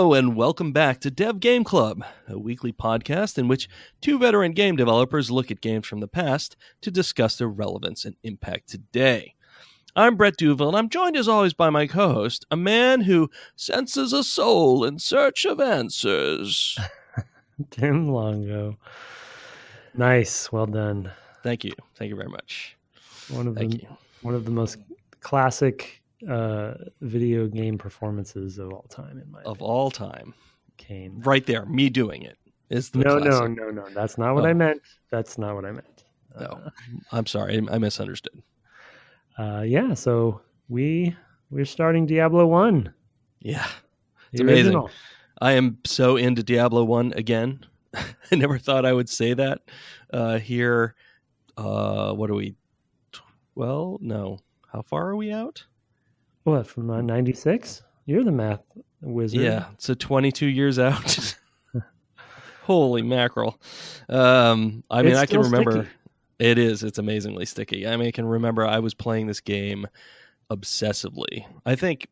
Hello and welcome back to Dev Game Club, a weekly podcast in which two veteran game developers look at games from the past to discuss their relevance and impact today. I'm Brett Duval, and I'm joined as always by my co-host, a man who senses a soul in search of answers. Tim Longo. Nice. Well done. Thank you. Thank you very much. One of the most classic video game performances of all time, in my opinion. All time. Game. Right there. Me doing it is the No. classic. That's not what I meant. That's not what I meant. No. I'm sorry. I misunderstood. So we're starting Diablo 1. Yeah. It's amazing. I am so into Diablo 1 again. I never thought I would say that here. What are we? Well, no. How far are we out? What, from 96? You're the math wizard. Yeah, so 22 years out. Holy mackerel. I can remember. Sticky. It is. It's amazingly sticky. I can remember I was playing this game obsessively. I think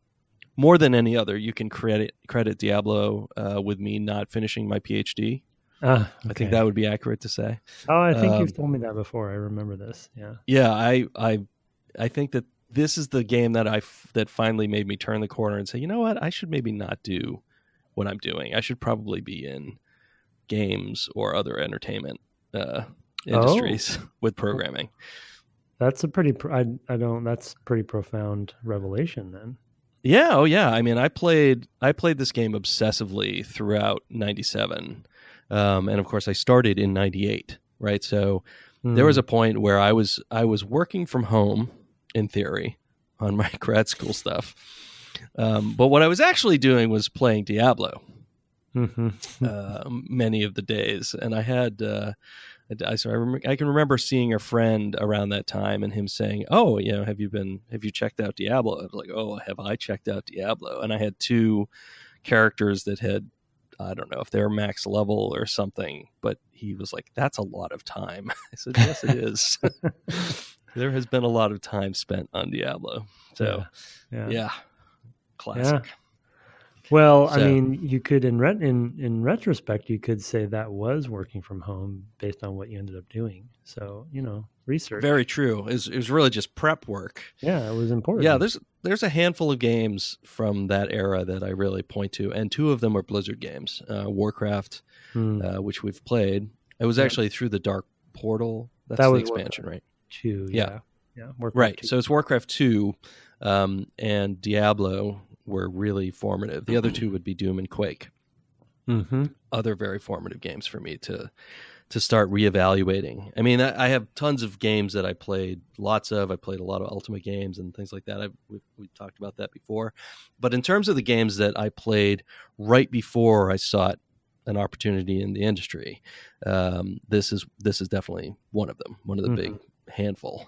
more than any other, you can credit Diablo with me not finishing my Ph.D. Okay. I think that would be accurate to say. Oh, I think you've told me that before. I remember this. Yeah. Yeah, I think that this is the game that finally made me turn the corner and say, you know what, I should maybe not do what I'm doing. I should probably be in games or other entertainment industries with programming. That's a pretty that's pretty profound revelation then. Yeah, oh yeah. I played this game obsessively throughout 97. And of course I started in 98, right? So there was a point where I was working from home in theory on my grad school stuff. But what I was actually doing was playing Diablo many of the days. And I had I can remember seeing a friend around that time and him saying, "Oh, have you checked out Diablo?" I was like, "Oh, have I checked out Diablo?" And I had two characters that had, I don't know if they were max level or something, but he was like, "That's a lot of time." I said, "Yes, it is." There has been a lot of time spent on Diablo. So, yeah. Classic. Yeah. Well, you could, in retrospect, you could say that was working from home based on what you ended up doing. So, research. Very true. It was really just prep work. Yeah, it was important. Yeah, there's a handful of games from that era that I really point to, and two of them are Blizzard games. Warcraft, which we've played. It was actually through the Dark Portal. That's the expansion, right? 2, yeah. Warcraft right. 2. So it's Warcraft 2 and Diablo were really formative. The other two would be Doom and Quake. Other very formative games for me to start reevaluating. I have tons of games that I played lots of. I played a lot of Ultimate games and things like that. We've talked about that before. But in terms of the games that I played right before I sought an opportunity in the industry, this is definitely one of them. One of the big handful.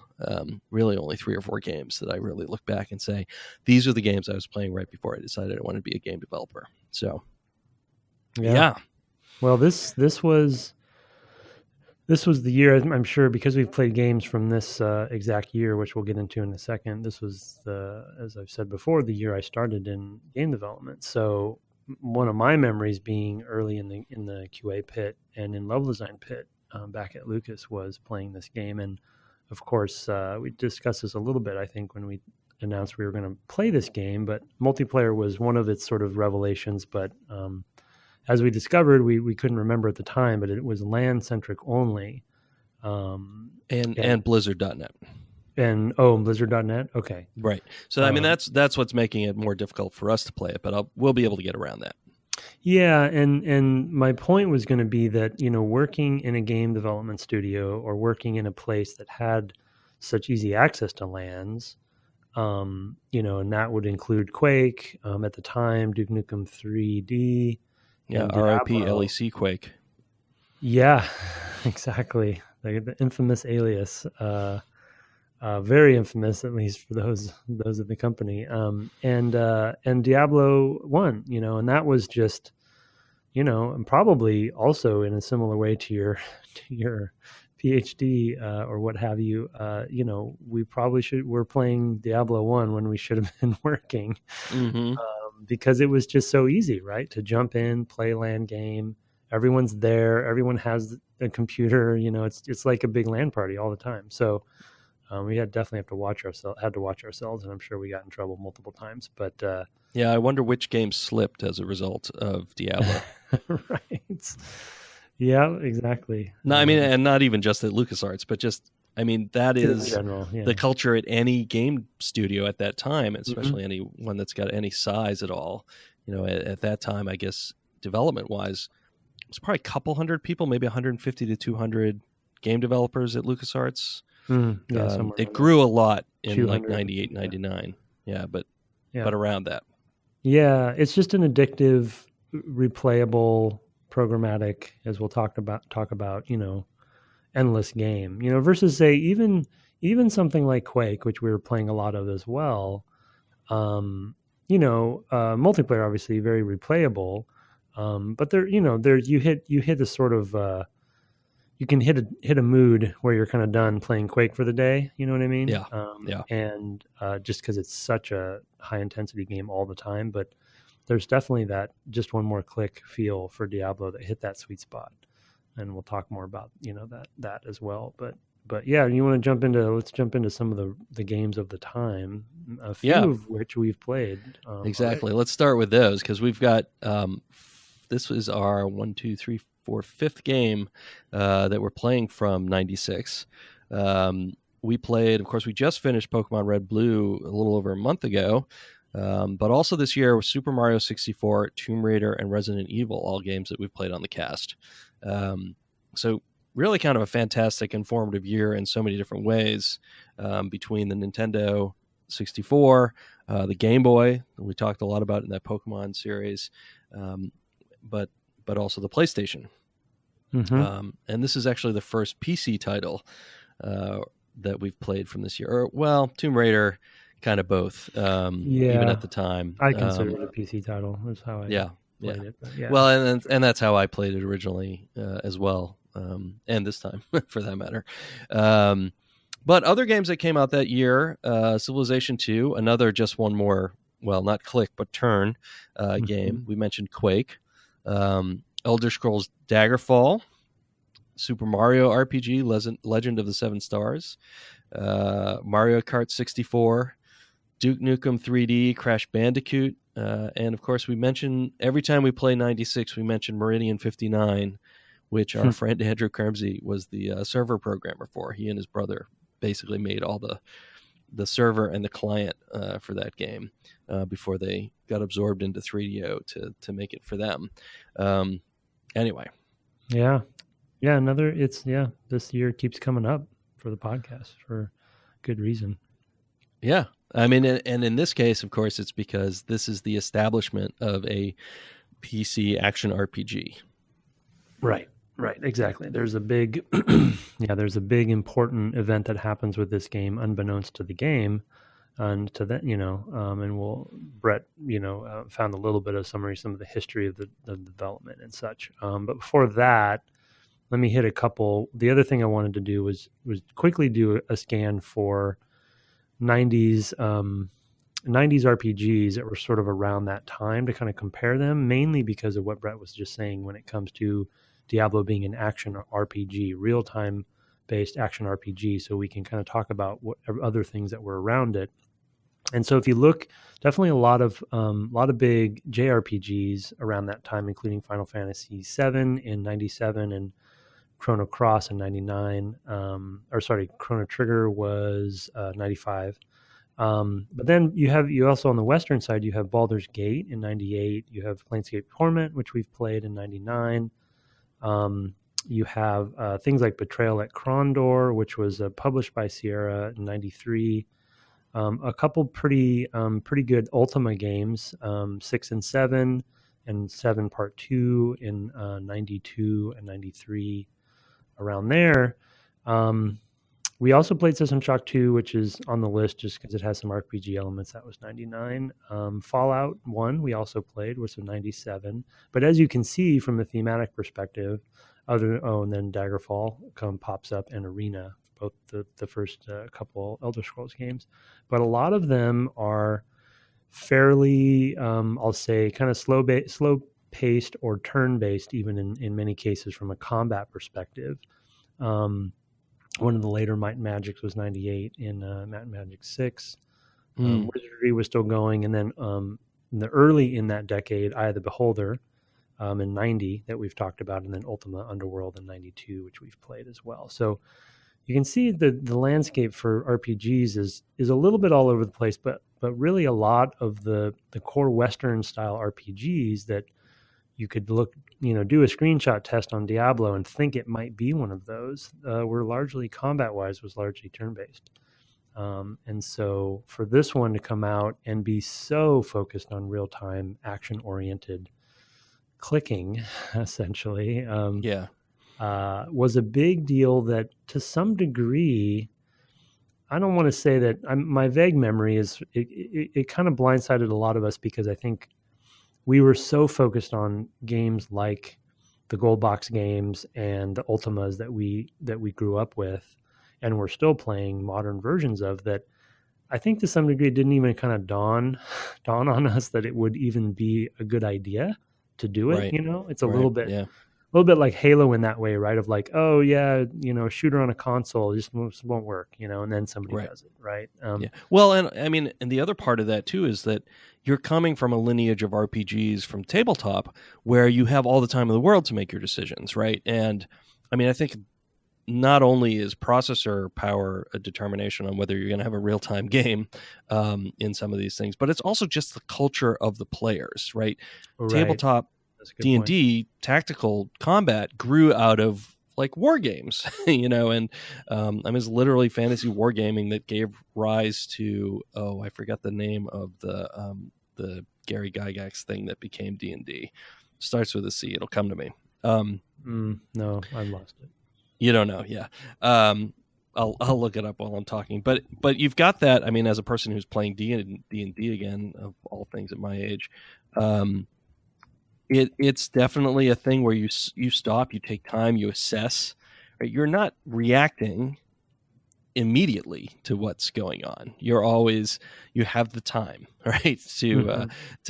Really only 3 or 4 games that I really look back and say, these are the games I was playing right before I decided I wanted to be a game developer. So, yeah. Well, this was the year, I'm sure, because we've played games from this exact year, which we'll get into in a second. This was as I've said before, the year I started in game development. So one of my memories being early in the QA pit and in level design pit back at Lucas was playing this game. And of course, we discussed this a little bit, I think, when we announced we were going to play this game, but multiplayer was one of its sort of revelations. But as we discovered, we couldn't remember at the time, but it was LAN-centric only. And Blizzard.net. And Blizzard.net? Okay. Right. So, that's what's making it more difficult for us to play it, but we'll be able to get around that. Yeah, and my point was going to be that, working in a game development studio or working in a place that had such easy access to LANs, and that would include Quake, at the time, Duke Nukem 3D. Yeah, RIP LEC Quake. Yeah, exactly. The infamous alias. Very infamous, at least for those at the company, and Diablo 1, and that was just, and probably also in a similar way to your PhD or what have you. We're playing Diablo 1 when we should have been working. because it was just so easy, right? To jump in, play LAN game. Everyone's there. Everyone has a computer. It's like a big LAN party all the time. So we definitely had to watch ourselves, and I'm sure we got in trouble multiple times. But yeah, I wonder which games slipped as a result of Diablo. Right. Yeah, exactly. No, I mean, and not even just at LucasArts, but just, I mean, that is in general, the culture at any game studio at that time, especially any one that's got any size at all. At that time, I guess, development-wise, it was probably a couple hundred people, maybe 150 to 200 game developers at LucasArts. It grew a lot in like 98, 99. Yeah, but around that. Yeah, it's just an addictive, replayable, programmatic, as we'll talk about, endless game. Versus say even something like Quake, which we were playing a lot of as well. Multiplayer obviously very replayable, but there you hit a sort of you can hit a mood where you're kind of done playing Quake for the day. You know what I mean? Yeah. And just because it's such a high intensity game all the time, but there's definitely that just one more click feel for Diablo that hit that sweet spot. And we'll talk more about, that as well. But yeah, let's jump into some of the games of the time, a few of which we've played. Exactly. Already. Let's start with those because we've got, this is our 5th game that we're playing from 96. We played, of course, we just finished Pokemon Red Blue a little over a month ago. But also this year with Super Mario 64, Tomb Raider, and Resident Evil, all games that we've played on the cast. So really kind of a fantastic, informative year in so many different ways, between the Nintendo 64, the Game Boy, we talked a lot about in that Pokemon series, but also the PlayStation. And this is actually the first PC title that we've played from this year. Tomb Raider, kind of both, even at the time. I consider it a PC title. That's how I played it. But yeah. Well, and that's how I played it originally as well, and this time, for that matter. But other games that came out that year, Civilization 2, another just one more, well, not click, but turn game. We mentioned Quake. Elder Scrolls Daggerfall, Super Mario RPG, Legend of the Seven Stars, Mario Kart 64, Duke Nukem 3D, Crash Bandicoot, and of course we mention, every time we play 96, we mention Meridian 59, which our friend Andrew Kermsey was the server programmer for. He and his brother basically made all the server and the client for that game before they got absorbed into 3DO to make it for them. Anyway. Yeah. This year keeps coming up for the podcast for good reason. Yeah. I mean, and in this case, of course, it's because this is the establishment of a PC action RPG. Right, exactly. There's a big, important event that happens with this game, unbeknownst to the game, and to that, and Brett, found a little bit of some of the history of the development and such. But before that, let me hit a couple. The other thing I wanted to do was quickly do a scan for 90s RPGs that were sort of around that time to kind of compare them, mainly because of what Brett was just saying when it comes to Diablo being an action RPG, real-time based action RPG. So we can kind of talk about what other things that were around it. And so if you look, definitely a lot of big JRPGs around that time, including Final Fantasy VII in 97 and Chrono Cross in 99, Chrono Trigger was 95. But then you also on the Western side, you have Baldur's Gate in 98. You have Planescape Torment, which we've played in 99. You have things like Betrayal at Krondor, which was published by Sierra in 93. A couple pretty good Ultima games, 6 and 7, and 7 Part 2 in 92 and 93. Around there. We also played System Shock 2, which is on the list just because it has some RPG elements. That was 99. Fallout 1 we also played, was in 97. But as you can see from the thematic perspective, and then Daggerfall pops up, and Arena, both the first couple Elder Scrolls games. But a lot of them are fairly, I'll say, kind of slow paced or turn based, even in many cases from a combat perspective. One of the later Might and Magics was 98 in Might and Magic 6. Wizardry was still going. And then in the early in that decade, Eye of the Beholder in 90 that we've talked about, and then Ultima Underworld in 92, which we've played as well. So you can see the landscape for RPGs is a little bit all over the place, but really a lot of the core Western style RPGs that you could do a screenshot test on Diablo and think it might be one of those, were largely combat-wise was largely turn-based. And so for this one to come out and be so focused on real-time, action-oriented clicking, essentially, was a big deal that to some degree, I don't want to say that my vague memory is it kind of blindsided a lot of us because I think we were so focused on games like the Gold Box games and the Ultimas that we grew up with and we're still playing modern versions of, that I think to some degree it didn't even kind of dawn on us that it would even be a good idea to do it. Right. It's a little bit like Halo in that way, right? Of like, oh yeah, shooter on a console just won't work, and then somebody does it, right? Well, and I mean, and the other part of that too is that you're coming from a lineage of RPGs from tabletop where you have all the time in the world to make your decisions, right? And I mean, I think not only is processor power a determination on whether you're going to have a real-time game in some of these things, but it's also just the culture of the players, right? Tabletop D&D tactical combat grew out of like war games, and I mean, it's literally fantasy wargaming that gave rise to, I forgot the name of the Gary Gygax thing that became D&D. Starts with a C. It'll come to me. No, I've lost it. You don't know, yeah. I'll look it up while I'm talking. But you've got that. I mean, as a person who's playing D&D again, of all things at my age, it's definitely a thing where you stop, you take time, you assess. Right? You're not reacting immediately to what's going on. You have the time, right, to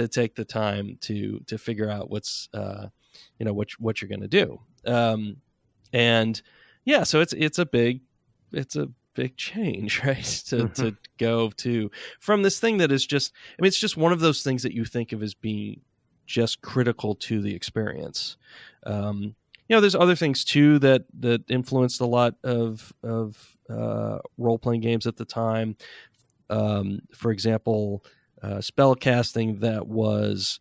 take the time to figure out what's what you're going to do. And yeah, so it's a big change, right? To go to from this thing that is just, I mean, it's just one of those things that you think of as being just critical to the experience. There's other things too that influenced a lot of role-playing games at the time. For example, spell casting that was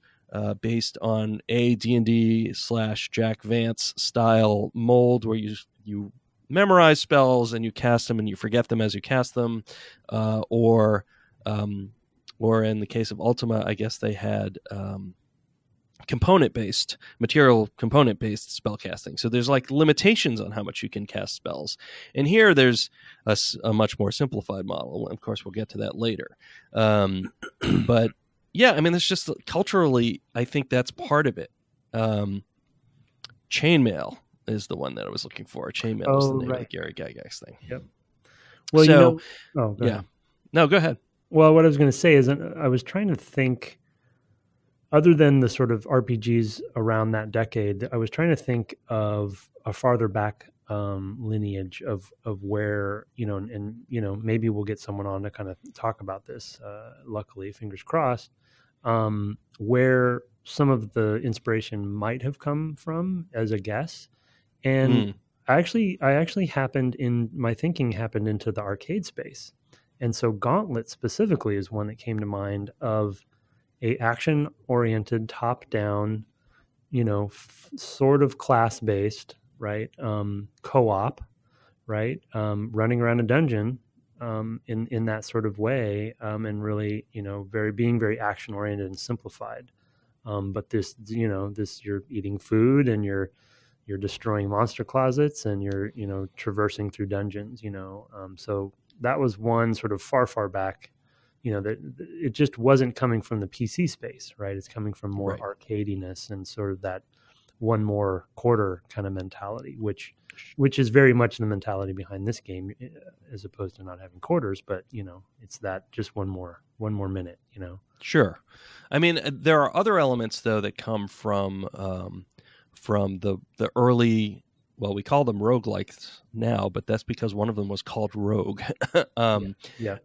based on a D&D / Jack Vance style mold where you memorize spells and you cast them and you forget them as you cast them, or in the case of Ultima, I guess they had material component-based spell casting. So there's like limitations on how much you can cast spells. And here there's a much more simplified model. Of course, we'll get to that later. But yeah, I mean, it's just culturally, I think that's part of it. Chainmail is the one that I was looking for. Chainmail was the name of the Gary Gygax thing. Yep. Well, go ahead. No, go ahead. Well, what I was going to say is I was trying to think, other than the sort of RPGs around that decade, I was trying to think of a farther back lineage of where, and maybe we'll get someone on to kind of talk about this, luckily, fingers crossed, where some of the inspiration might have come from as a guess. And I actually happened into the arcade space. And so Gauntlet specifically is one that came to mind of a action-oriented, top-down, sort of class-based, right, co-op, right, running around a dungeon in that sort of way, and really, being very action-oriented and simplified. But this you're eating food and you're destroying monster closets and you're traversing through dungeons. So that was one sort of far back. That it just wasn't coming from the PC space, right? It's coming from more arcadiness and sort of that one more quarter kind of mentality, which is very much the mentality behind this game, as opposed to not having quarters. But it's that just one more minute. Sure. I mean, there are other elements though that come from the early. Well, we call them roguelikes now, but that's because one of them was called Rogue. But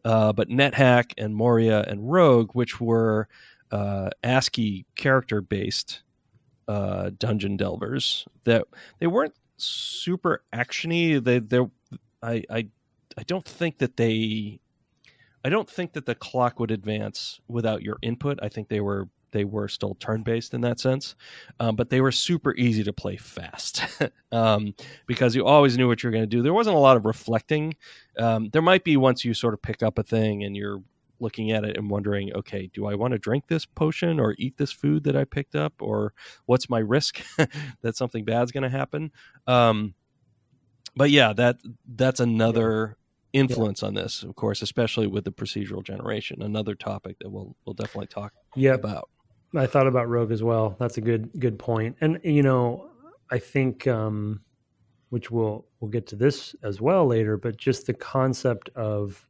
NetHack and Moria and Rogue, which were ASCII character-based dungeon delvers, that they weren't super actiony. I don't think that the clock would advance without your input. I think they were still turn-based in that sense, but they were super easy to play fast because you always knew what you were going to do. There wasn't a lot of reflecting. There might be once you sort of pick up a thing and you're looking at it and wondering, okay, do I want to drink this potion or eat this food that I picked up, or what's my risk that something bad's going to happen? But yeah, that's another influence on this, of course, especially with the procedural generation, another topic that we'll definitely talk about. I thought about Rogue as well. That's a good point. And I think which we'll get to this as well later, but just the concept of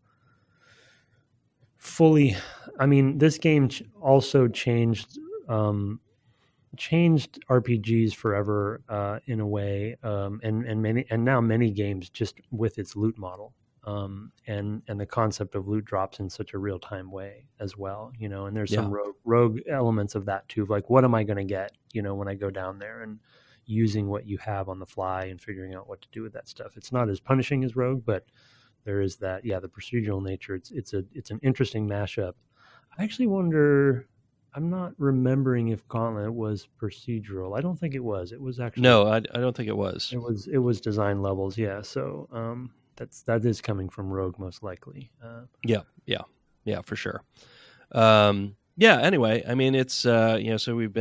fully, I mean, this game also changed RPGs forever in a way, and now many games just with its loot model. And the concept of loot drops in such a real time way as well, and there's some rogue elements of that too, like what am I going to get, when I go down there, and using what you have on the fly and figuring out what to do with that stuff. It's not as punishing as Rogue, but there is that, the procedural nature. It's an interesting mashup. I actually wonder, I'm not remembering if Gauntlet was procedural. I don't think it was. It was actually, no, I don't think it was. It was design levels. Yeah. So, that is coming from Rogue most likely. Yeah, for sure. Anyway, I mean, it's so we've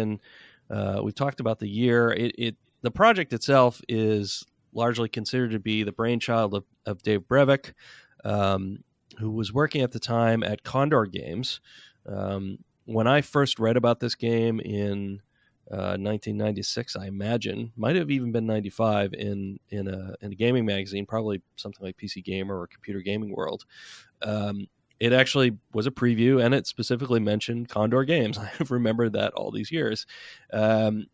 talked about the year. The project itself is largely considered to be the brainchild of Dave Brevik, who was working at the time at Condor Games. When I first read about this game in 1996, I imagine, might have even been 95 in a gaming magazine, probably something like PC Gamer or Computer Gaming World. It actually was a preview, and it specifically mentioned Condor Games. I've remembered that all these years. And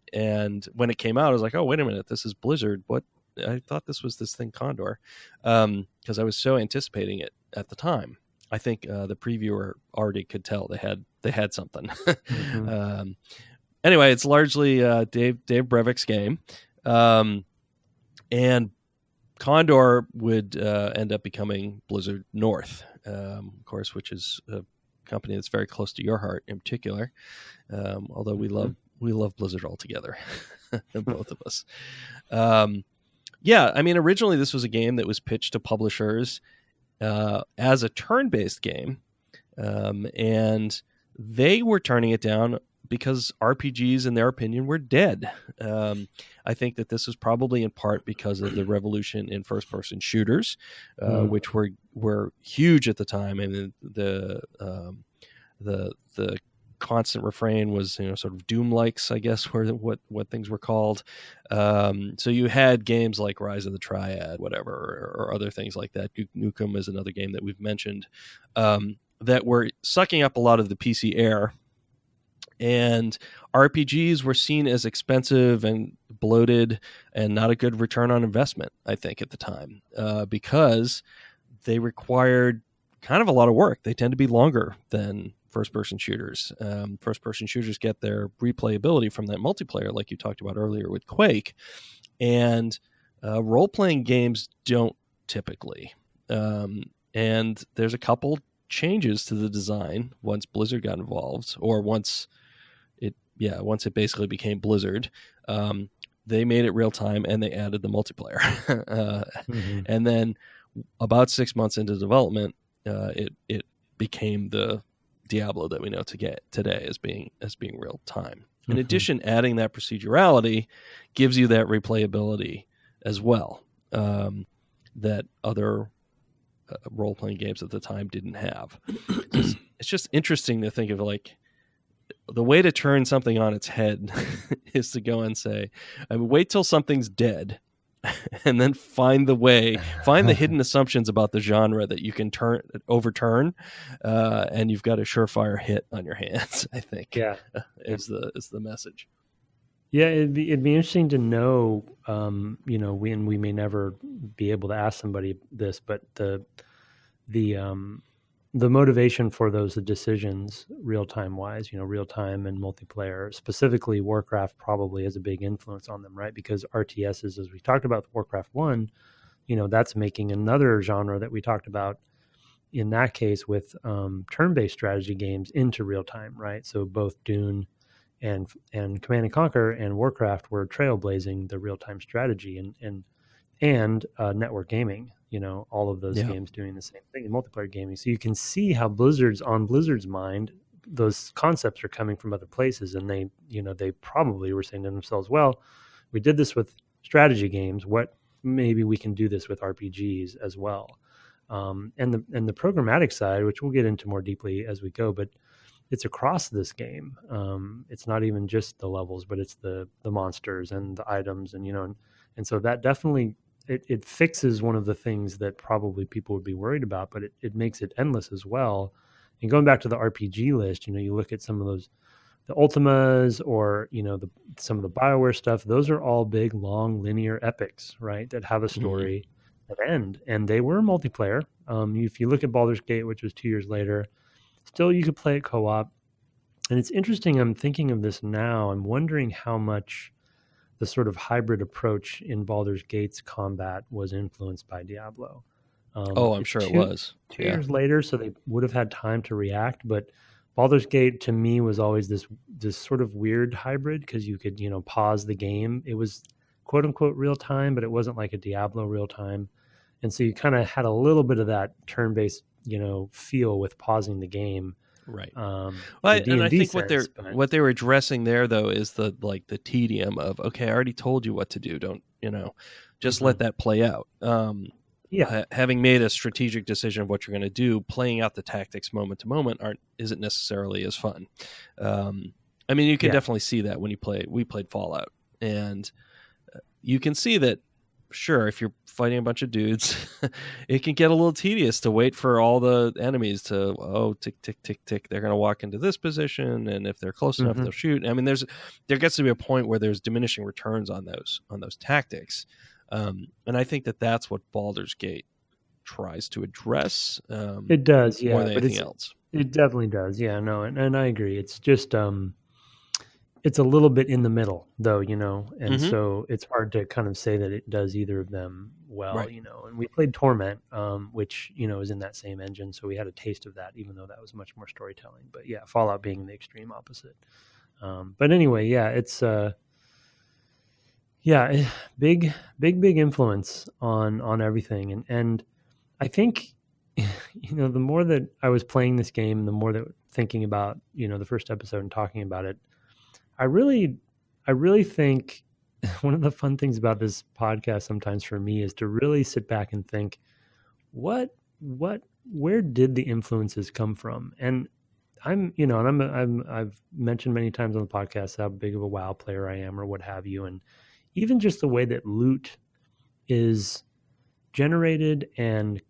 when it came out, I was like, oh, wait a minute, this is Blizzard. What? I thought this was this thing Condor, because I was so anticipating it at the time. I think the previewer already could tell they had something. Mm-hmm. Anyway, it's largely Dave Brevik's game, and Condor would end up becoming Blizzard North, of course, which is a company that's very close to your heart in particular. Although we love Blizzard altogether, both of us. I mean, originally this was a game that was pitched to publishers as a turn-based game, and they were turning it down because RPGs, in their opinion, were dead. I think that this was probably in part because of the revolution in first-person shooters, which were huge at the time. I mean, the constant refrain was, sort of Doom-likes, I guess, were what things were called. So you had games like Rise of the Triad, whatever, or other things like that. Duke Nukem is another game that we've mentioned, that were sucking up a lot of the PC air. And RPGs were seen as expensive and bloated and not a good return on investment, I think, at the time, because they required kind of a lot of work. They tend to be longer than first-person shooters. First-person shooters get their replayability from that multiplayer, like you talked about earlier with Quake, and role-playing games don't typically. And there's a couple changes to the design once Blizzard got involved, or once it basically became Blizzard. They made it real time and they added the multiplayer. And then about 6 months into development, it became the Diablo that we know today as being real time. In addition, adding that procedurality gives you that replayability as well, that other role-playing games at the time didn't have. It's just interesting to think of, like, the way to turn something on its head is to go and say, wait till something's dead and then find the hidden assumptions about the genre that you can overturn, and you've got a surefire hit on your hands, I think. Yeah. Is the message. Yeah, it'd be interesting to know, we may never be able to ask somebody this, but the motivation for those decisions real-time wise, real-time and multiplayer, specifically Warcraft probably has a big influence on them, right? Because RTSs, as we talked about with Warcraft 1, that's making another genre that we talked about in that case with turn-based strategy games into real-time, right? So both Dune and Command and Conquer and Warcraft were trailblazing the real-time strategy and network gaming, all of those games doing the same thing in multiplayer gaming. So you can see how Blizzard's mind, those concepts are coming from other places. And they probably were saying to themselves, well, we did this with strategy games. What, maybe we can do this with RPGs as well. And the programmatic side, which we'll get into more deeply as we go, but it's across this game. It's not even just the levels, but it's the monsters and the items and so that definitely, it fixes one of the things that probably people would be worried about, but it makes it endless as well. And going back to the RPG list, you look at some of those, the Ultimas or, some of the BioWare stuff, those are all big, long, linear epics, right? That have a story that end. And they were multiplayer. If you look at Baldur's Gate, which was 2 years later, still you could play it co-op. And it's interesting, I'm thinking of this now, I'm wondering how much the sort of hybrid approach in Baldur's Gate's combat was influenced by Diablo. I'm sure it was. 2 years later, so they would have had time to react. But Baldur's Gate to me was always this sort of weird hybrid because you could pause the game. It was quote unquote real time, but it wasn't like a Diablo real time, and so you kind of had a little bit of that turn based feel with pausing the game. Right. And I think sense, what they were addressing there though is the tedium of, okay, I already told you what to do. Don't, just let that play out. Having made a strategic decision of what you're going to do, playing out the tactics moment to moment isn't necessarily as fun. You can definitely see that when we played Fallout, and you can see that. Sure, if you're fighting a bunch of dudes, it can get a little tedious to wait for all the enemies to tick tick tick tick. They're going to walk into this position, and if they're close enough, they'll shoot. There gets to be a point where there's diminishing returns on those tactics, and I think that's what Baldur's Gate tries to address. It does, yeah, more than anything else. It definitely does, yeah. No, and I agree. It's just it's a little bit in the middle, though, and so it's hard to kind of say that it does either of them well, right. And we played Torment, which, is in that same engine. So we had a taste of that, even though that was much more storytelling. But yeah, Fallout being the extreme opposite. But anyway, yeah, it's big influence on everything. And I think, the more that I was playing this game, the more that thinking about, the first episode and talking about it, I really think one of the fun things about this podcast sometimes for me is to really sit back and think, where did the influences come from? And I've mentioned many times on the podcast how big of a WoW player I am or what have you. And even just the way that loot is generated and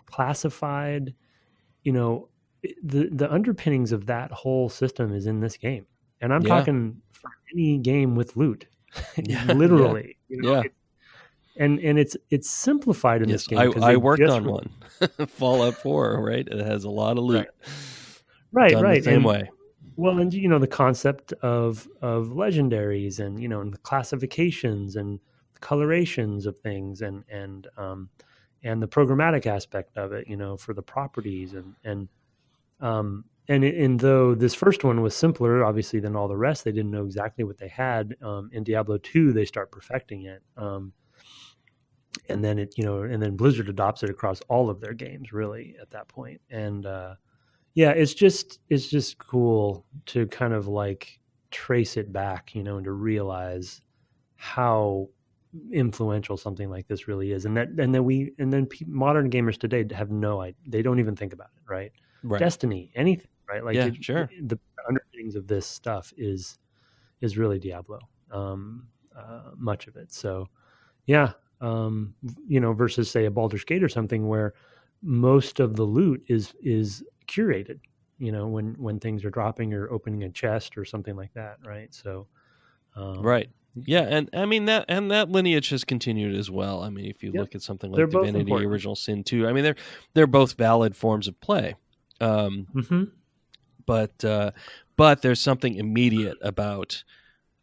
classified, the underpinnings of that whole system is in this game. And I'm talking for any game with loot, literally. And it's simplified in this game. I worked on one, Fallout 4, right? It has a lot of loot, right, the same way. Well, and the concept of legendaries, and and the classifications and the colorations of things, and the programmatic aspect of it, for the properties, and though this first one was simpler, obviously, than all the rest, they didn't know exactly what they had. In Diablo 2, they start perfecting it, and then and then Blizzard adopts it across all of their games, really, at that point. And it's just cool to kind of trace it back, and to realize how influential something like this really is, and then modern gamers today have no idea. They don't even think about it, right? Destiny, anything. right? Like sure. the underpinnings of this stuff is really Diablo, much of it. So yeah, versus say a Baldur's Gate or something where most of the loot is curated, when things are dropping or opening a chest or something like that, right? So right. Yeah, and I mean that lineage has continued as well. I mean, if you look at something like Divinity, Original Sin 2, I mean they're both valid forms of play. But there's something immediate about,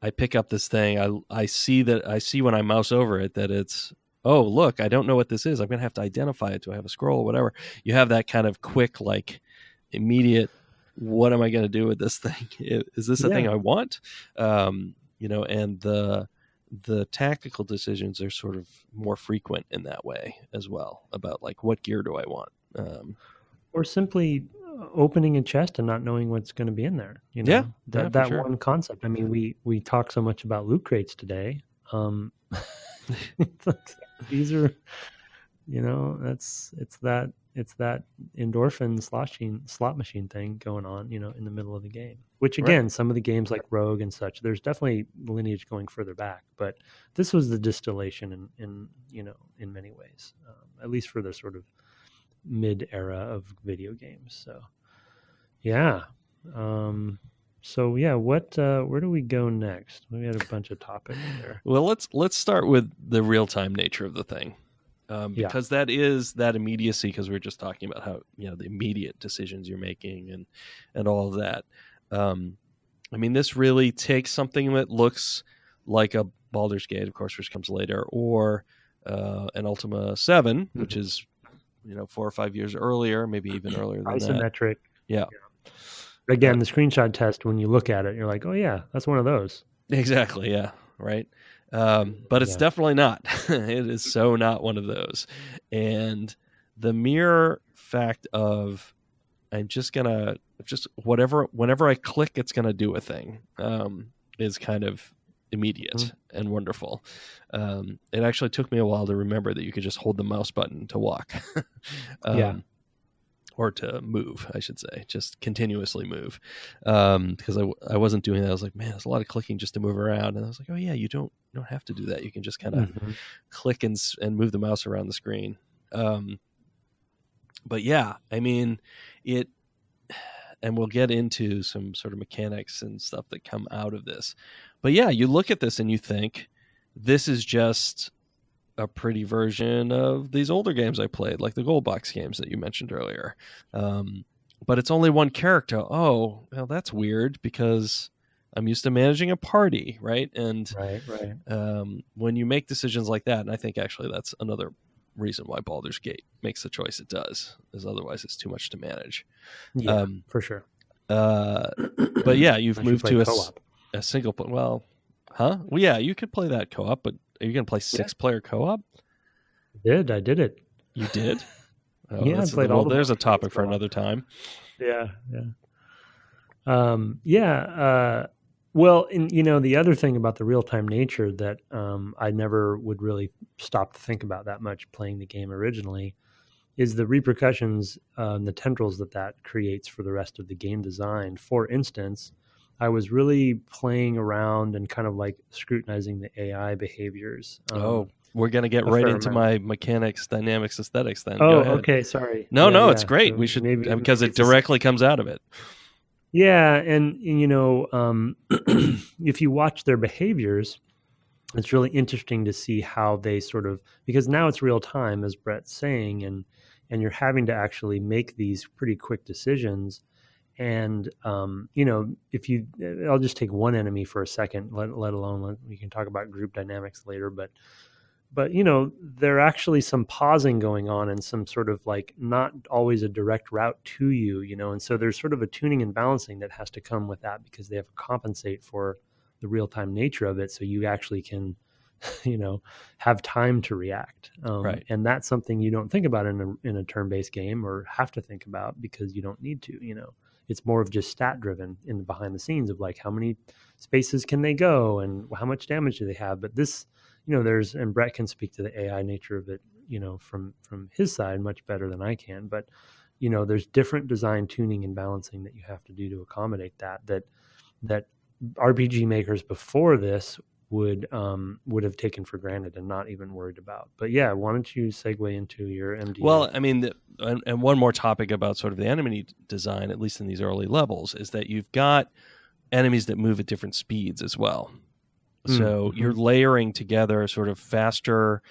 I pick up this thing, I see when I mouse over it that it's, oh look, I don't know what this is. I'm gonna have to identify it. Do I have a scroll? Whatever. You have that kind of quick, like immediate, what am I going to do with this thing? Is this a thing I want? And the tactical decisions are sort of more frequent in that way as well, about like, what gear do I want? Or simply opening a chest and not knowing what's going to be in there. That sure. One concept. I mean, we talk so much about loot crates today. These are, it's that endorphin slot machine thing going on, in the middle of the game, which again, right. Some of the games like Rogue and such, there's definitely lineage going further back, but this was the distillation in many ways, at least for the sort of mid era of video games. So yeah. Where do we go next? We had a bunch of topics there. Well, let's start with the real-time nature of the thing. Because that is that immediacy, because we're just talking about how, the immediate decisions you're making and all of that. I mean, this really takes something that looks like a Baldur's Gate, of course, which comes later, or an Ultima 7, which is 4 or 5 years earlier, maybe even earlier than isometric. Yeah. Again, the screenshot test, when you look at it, you're like, oh yeah, that's one of those. Exactly. Yeah. Right. But it's definitely not. It is so not one of those. And the mere fact of, I'm just whenever I click, it's going to do a thing, is kind of immediate and wonderful. It actually took me a while to remember that you could just hold the mouse button to walk. Or to move, I should say, just continuously move. Because I wasn't doing that. I was like, man, there's a lot of clicking just to move around. And I was like, oh yeah, you don't have to do that. You can just kind of click and move the mouse around the screen. But yeah, I mean, and we'll get into some sort of mechanics and stuff that come out of this. But yeah, you look at this and you think, this is just a pretty version of these older games I played, like the Gold Box games that you mentioned earlier. But it's only one character. Oh, well, that's weird, because I'm used to managing a party, right? And when you make decisions like that, and I think actually that's another reason why Baldur's Gate makes the choice it does, is otherwise it's too much to manage. Yeah, for sure. But yeah, you've moved to a single. Well, huh? Well, yeah, you could play that co-op, but are you going to play 6-player co-op? I did it. You did? Oh, yeah, I played all the there's a topic for another time. Yeah. Well, and the other thing about the real-time nature that I never would really stop to think about that much playing the game originally is the repercussions, the tendrils that creates for the rest of the game design. For instance, I was really playing around and kind of like scrutinizing the AI behaviors. We're going to get right into my mechanics, dynamics, aesthetics then. Oh, okay. Sorry. No, it's great. So we should, because it directly comes out of it. Yeah. And if you watch their behaviors, it's really interesting to see how they sort of, because now it's real time, as Brett's saying, and you're having to actually make these pretty quick decisions. And, if I'll just take one enemy for a second, let alone, we can talk about group dynamics later, but there are actually some pausing going on and some sort of like not always a direct route to you, and so there's sort of a tuning and balancing that has to come with that, because they have to compensate for the real-time nature of it. So you actually can, have time to react. Right. And that's something you don't think about in a turn-based game, or have to think about, because you don't need to, It's more of just stat driven in the behind the scenes of like, how many spaces can they go and how much damage do they have? But this, and Brett can speak to the AI nature of it, from his side much better than I can. But there's different design tuning and balancing that you have to do to accommodate that RPG makers before this would have taken for granted and not even worried about. But yeah, why don't you segue into your MDA? Well, I mean, and one more topic about sort of the enemy design, at least in these early levels, is that you've got enemies that move at different speeds as well. So you're layering together sort of faster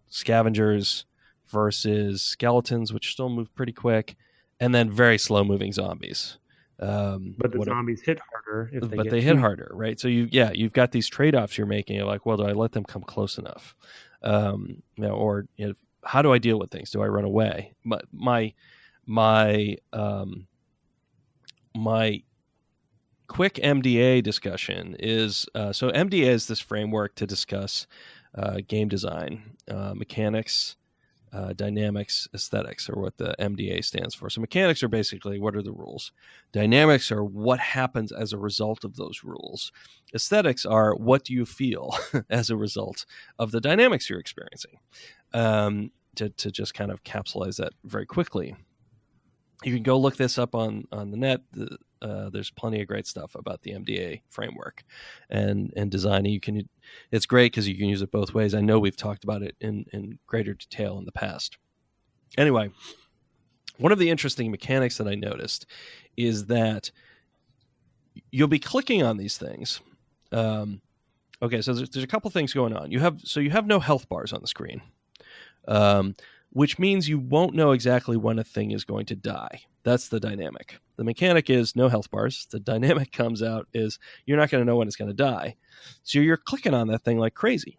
scavengers versus skeletons, which still move pretty quick, and then very slow moving zombies. But the zombies hit harder. But they hit harder, right? So you've got these trade-offs you're making. You're like, well, do I let them come close enough? Or how do I deal with things? Do I run away? My quick MDA discussion is so MDA is this framework to discuss game design, mechanics, dynamics, aesthetics, or what the MDA stands for. So mechanics are basically what are the rules. Dynamics are what happens as a result of those rules. Aesthetics are what do you feel as a result of the dynamics you're experiencing. To just kind of capsulize that very quickly. You can go look this up on the net. There's plenty of great stuff about the MDA framework and designing. It's great because you can use it both ways. I know we've talked about it in greater detail in the past. Anyway, one of the interesting mechanics that I noticed is that you'll be clicking on these things. Okay, so there's a couple things going on. You have no health bars on the screen. Which means you won't know exactly when a thing is going to die. That's the dynamic. The mechanic is no health bars. The dynamic comes out is you're not going to know when it's going to die. So you're clicking on that thing like crazy.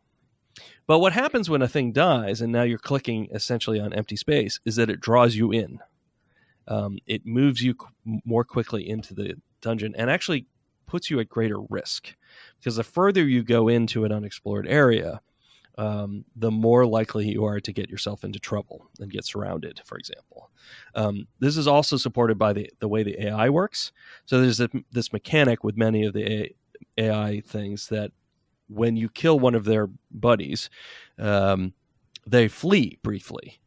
But what happens when a thing dies, and now you're clicking essentially on empty space, is that it draws you in. It moves you more quickly into the dungeon and actually puts you at greater risk. Because the further you go into an unexplored area, the more likely you are to get yourself into trouble and get surrounded, for example. This is also supported by the way the AI works. So there's this mechanic with many of the AI things that when you kill one of their buddies, they flee briefly.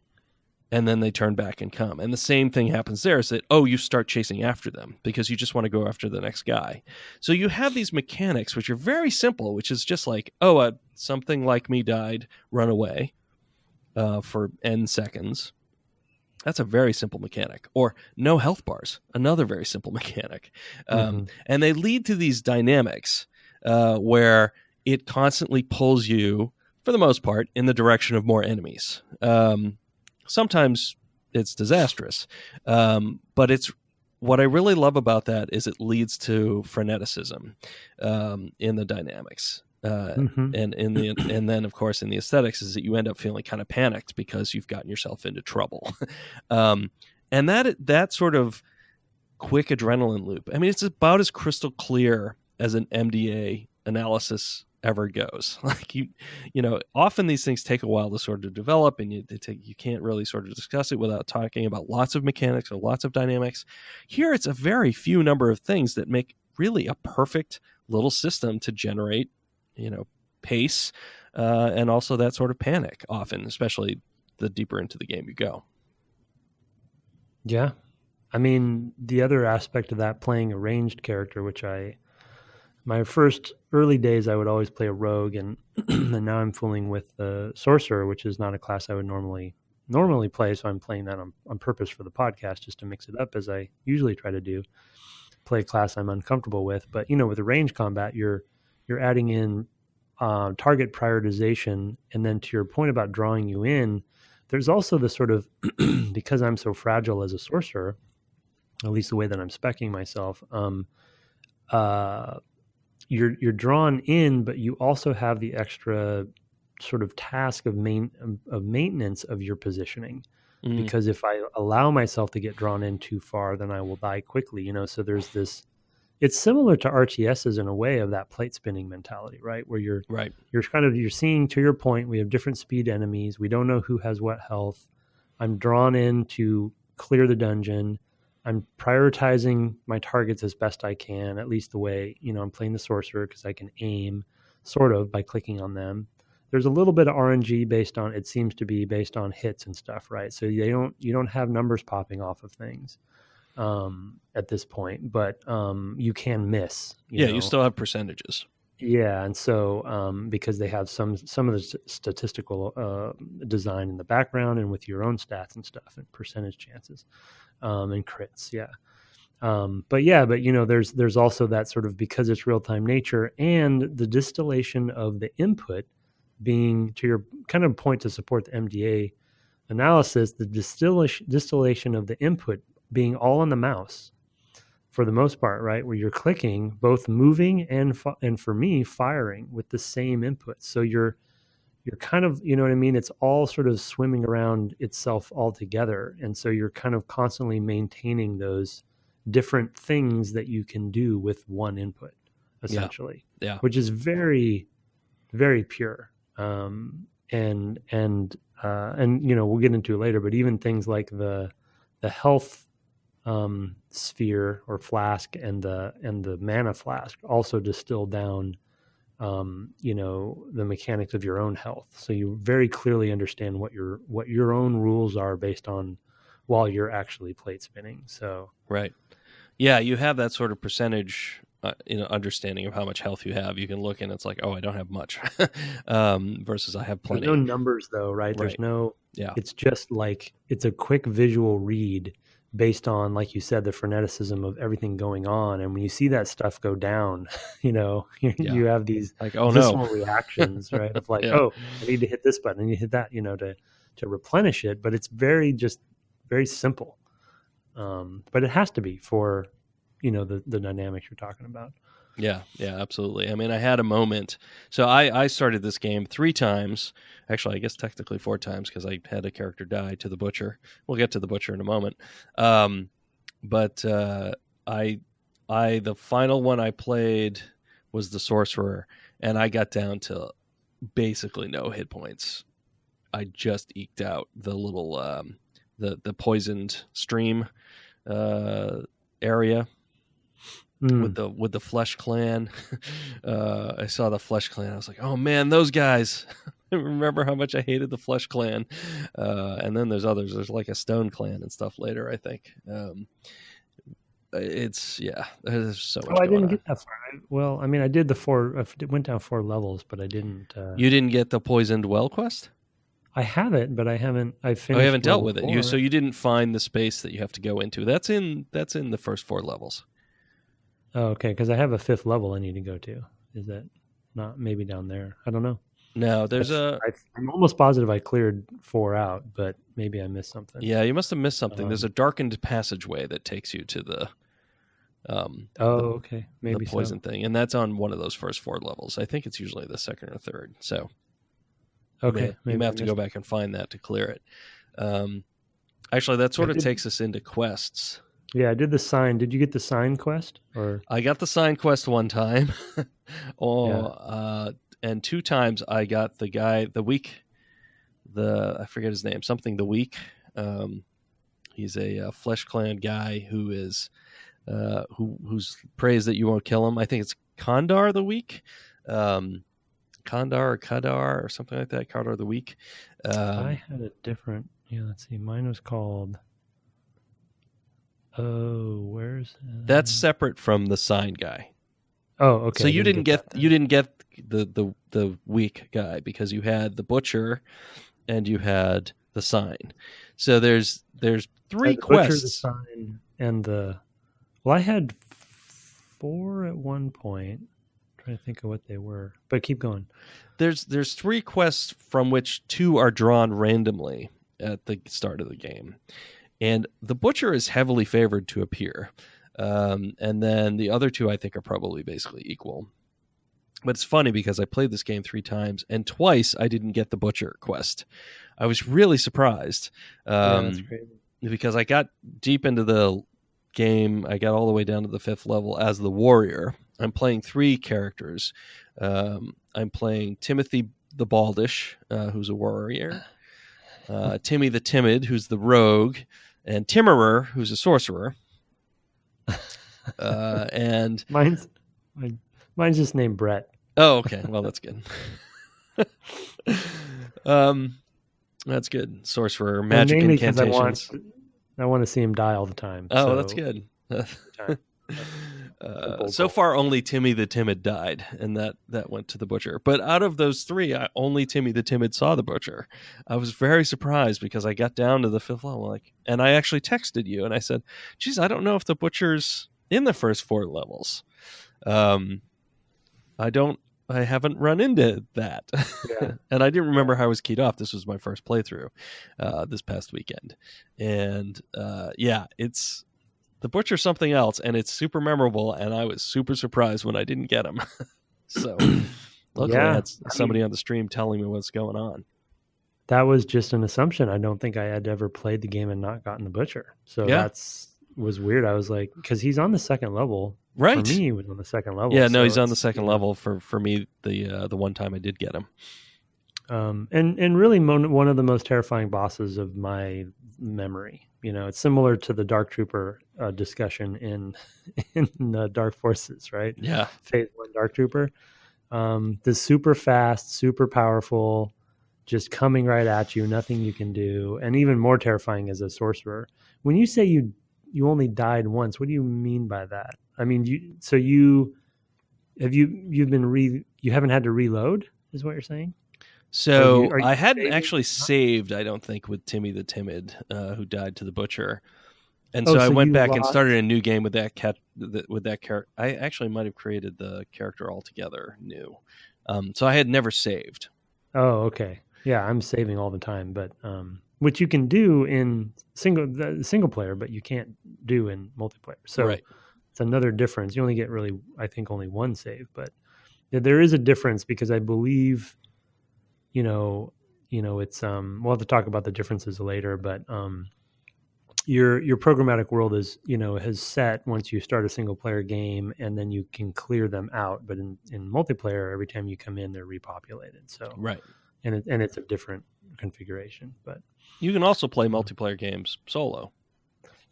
And then they turn back and come. And the same thing happens there is that, you start chasing after them because you just want to go after the next guy. So you have these mechanics, which are very simple, which is just like, something like me died, run away for N seconds. That's a very simple mechanic. Or no health bars, another very simple mechanic. And they lead to these dynamics where it constantly pulls you, for the most part, in the direction of more enemies. Sometimes it's disastrous, but it's what I really love about that is it leads to freneticism in the dynamics, and then of course in the aesthetics is that you end up feeling kind of panicked because you've gotten yourself into trouble, and that sort of quick adrenaline loop. I mean, it's about as crystal clear as an MDA analysis ever goes. Like often these things take a while to sort of develop, and you can't really sort of discuss it without talking about lots of mechanics or lots of dynamics. Here, it's a very few number of things that make really a perfect little system to generate, pace, and also that sort of panic. Often, especially the deeper into the game you go. Yeah, I mean the other aspect of that, playing a ranged character, which my first early days, I would always play a rogue, and now I'm fooling with the sorcerer, which is not a class I would normally play. So I'm playing that on purpose for the podcast, just to mix it up, as I usually try to do. Play a class I'm uncomfortable with, but with the range combat, you're adding in target prioritization, and then to your point about drawing you in, there's also the sort of because I'm so fragile as a sorcerer, at least the way that I'm speccing myself. You're drawn in, but you also have the extra sort of task of maintenance of your positioning. Because if I allow myself to get drawn in too far, then I will die quickly. So there's this. It's similar to RTSs in a way of that plate spinning mentality, right? Where you're seeing, to your point, we have different speed enemies. We don't know who has what health. I'm drawn in to clear the dungeon. I'm prioritizing my targets as best I can, at least the way, I'm playing the sorcerer because I can aim sort of by clicking on them. there's a little bit of RNG based on, it seems to be based on hits and stuff, right? So you don't have numbers popping off of things at this point, but you can miss. You still have percentages. Yeah, and so because they have some of the statistical design in the background and with your own stats and stuff and percentage chances and crits, but there's also that sort of, because it's real time nature and the distillation of the input being, to your kind of point to support the MDA analysis, the distillation of the input being all on the mouse. For the most part, right, where you're clicking, both moving and for me, firing with the same input. So you're kind of, you know what I mean? It's all sort of swimming around itself all together. And so you're kind of constantly maintaining those different things that you can do with one input, essentially. Yeah. Which is very, very pure. And we'll get into it later, but even things like the health sphere or flask and the mana flask also distill down the mechanics of your own health, so you very clearly understand what your own rules are based on while you're actually plate spinning. So right, you have that sort of percentage understanding of how much health you have. You can look and it's like, oh, I don't have much versus I have plenty. There's no numbers though, right? There's no it's just like, it's a quick visual read based on, like you said, the freneticism of everything going on. And when you see that stuff go down, you have these like, visceral reactions, right? Of like, oh, I need to hit this button and you hit that, to replenish it. But it's very simple. But it has to be for, the dynamics you're talking about. Yeah, absolutely. I mean, I had a moment. So I started this game 3 times. Actually, I guess technically 4 times because I had a character die to the butcher. We'll get to the butcher in a moment. But the final one I played was the sorcerer, and I got down to basically no hit points. I just eked out the little the poisoned stream area. With the Flesh Clan. I saw the Flesh Clan. I was like, oh man, those guys. I remember how much I hated the Flesh Clan. And then there's others. There's like a Stone Clan and stuff later, I think. There's so much. I didn't get that far. I did I went down 4 levels, but I didn't. You didn't get the Poisoned Well quest? I have it, but I haven't. I haven't dealt with it. So you didn't find the space that you have to go into. That's in the first 4 levels. Oh, okay, because I have a 5th level I need to go to. Is that not maybe down there? I don't know. No, I'm almost positive I cleared 4 out, but maybe I missed something. Yeah, you must have missed something. There's a darkened passageway that takes you to the okay, maybe the poison thing, and that's on one of those first 4 levels. I think it's usually the second or third. So okay, you may have to go back and find that to clear it. Actually, that sort of takes us into quests. Yeah, I did the sign. Did you get the sign quest? Or I got the sign quest 1 time, and 2 times I got the guy the week. I forget his name. Something the week. He's a Flesh Clan guy who is who's prays that you won't kill him. I think it's Kandar the week. Kandar or Kadar or something like that. Kandar the week. I had a different. Yeah, let's see. Mine was called. Oh, where's that's separate from the sign guy. Oh, okay. So you didn't get the weak guy because you had the butcher and you had the sign. So there's 3 quests. Butcher, the sign, and I had 4 at one point. I'm trying to think of what they were, but keep going. There's 3 quests from which 2 are drawn randomly at the start of the game. And the butcher is heavily favored to appear. And then the other 2, I think, are probably basically equal. But it's funny because I played this game 3 times, and twice I didn't get the butcher quest. I was really surprised. That's crazy. Because I got deep into the game. I got all the way down to the 5th level as the warrior. I'm playing 3 characters. I'm playing Timothy the Baldish, who's a warrior. Timmy the Timid, who's the rogue, and Timmerer, who's a sorcerer. And mine's just named Brett. Oh, okay. Well, that's good. That's good. Source for magic incantations. I want to see him die all the time. Oh, so. That's good. So far, only Timmy the Timid died, and that went to the butcher. But out of those three, only Timmy the Timid saw the butcher. I was very surprised because I got down to the 5th level, and I actually texted you, and I said, "Geez, I don't know if the butcher's in the first 4 levels. I haven't run into that." Yeah. And I didn't remember how I was keyed off. This was my first playthrough this past weekend. And it's the butcher's something else, and it's super memorable, and I was super surprised when I didn't get him. So luckily I had somebody on the stream telling me what's going on. That was just an assumption. I don't think I had ever played the game and not gotten the butcher. So was weird. I was like, because he's on the 2nd level. Right. For me, he was on the 2nd level. Yeah, no, he's on the 2nd level for me, the one time I did get him. And really one of the most terrifying bosses of my memory. It's similar to the Dark Trooper discussion in Dark Forces, right? Yeah. Phase 1 Dark Trooper. This super fast, super powerful, just coming right at you, nothing you can do, and even more terrifying as a sorcerer. When you say you only died once, what do you mean by that? I mean, you haven't had to reload, is what you're saying? So I hadn't actually saved, I don't think, with Timmy the Timid, who died to the butcher, and so I went back and started a new game with that character. I actually might have created the character altogether new, so I had never saved. Oh, okay, yeah, I'm saving all the time, but which you can do in single player, but you can't do in multiplayer. So right. It's another difference. You only get really, I think, only one save, but there is a difference because I believe, it's we'll have to talk about the differences later, but your programmatic world is has set once you start a single player game, and then you can clear them out. But in multiplayer, every time you come in, they're repopulated. So right, and it's a different configuration. But you can also play multiplayer games solo.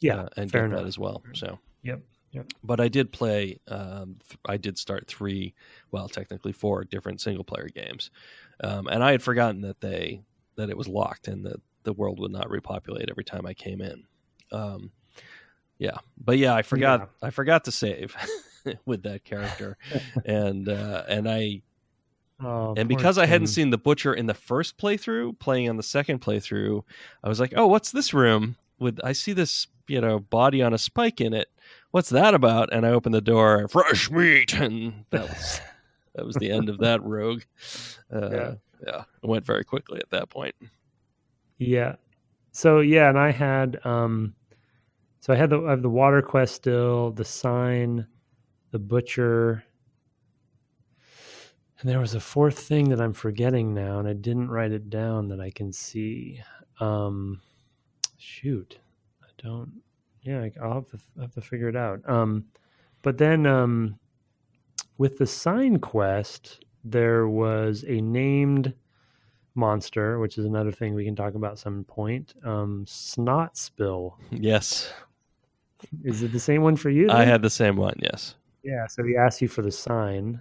Yeah, and get that as well. So yep. But I did play. I did start technically 4 different single player games, and I had forgotten that it was locked and that the world would not repopulate every time I came in. I forgot. Yeah. I forgot to save with that character, and because I hadn't seen the butcher in the first playthrough, playing on the second playthrough, I was like, "Oh, what's this room? I see this body on a spike in it. What's that about?" And I opened the door, fresh meat, and that was the end of that rogue. It went very quickly at that point. Yeah. So and I had I have the water quest still, the sign, the butcher, and there was a 4th thing that I'm forgetting now, and I didn't write it down that I can see. Shoot, I don't. Yeah, I'll have to figure it out. But then with the sign quest, there was a named monster, which is another thing we can talk about some point. Snot spill. Yes. Is it the same one for you then? I had the same one, yes. Yeah, so he asked you for the sign.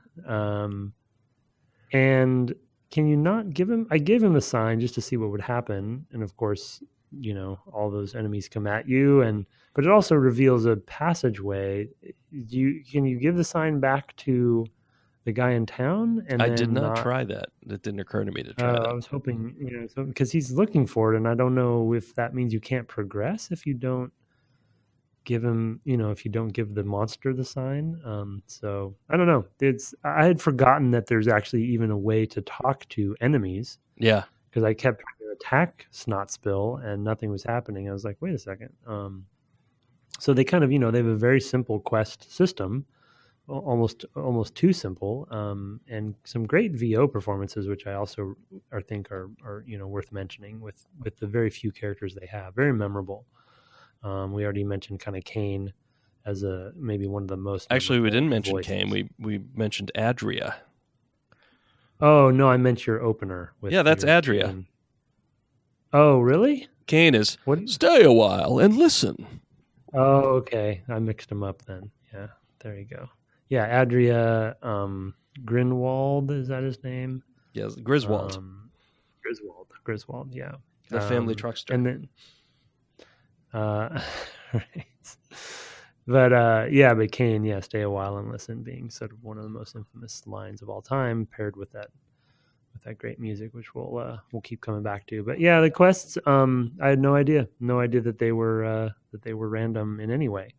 And can you not give him... I gave him the sign just to see what would happen. And of course, all those enemies come at you. But it also reveals a passageway. Can you give the sign back to the guy in town? And I did not try that. It didn't occur to me to try that. I was hoping, because he's looking for it, and I don't know if that means you can't progress if you don't give him, if you don't give the monster the sign. So I don't know. I had forgotten that there's actually even a way to talk to enemies. Yeah. Because I kept trying to attack Snotspill and nothing was happening. I was like, wait a second. So they kind of, they have a very simple quest system, almost too simple, and some great VO performances, which I also think are worth mentioning with the very few characters they have. Very memorable. We already mentioned kind of Kane as maybe one of the most. Actually, we didn't mention Kane. We mentioned Adria. Oh no, I meant your opener. That's Adria. Kane. Oh really? Kane is stay a while and listen. Oh okay, I mixed them up then. Yeah, there you go. Yeah, Adria Grinwald, is that his name? Yes, Griswold. Griswold, yeah. The family truckster. And then, right. But Kane, yeah, stay a while and listen, being sort of one of the most infamous lines of all time, paired with that great music, which we'll keep coming back to. But yeah, the quests, I had no idea that they were random in any way.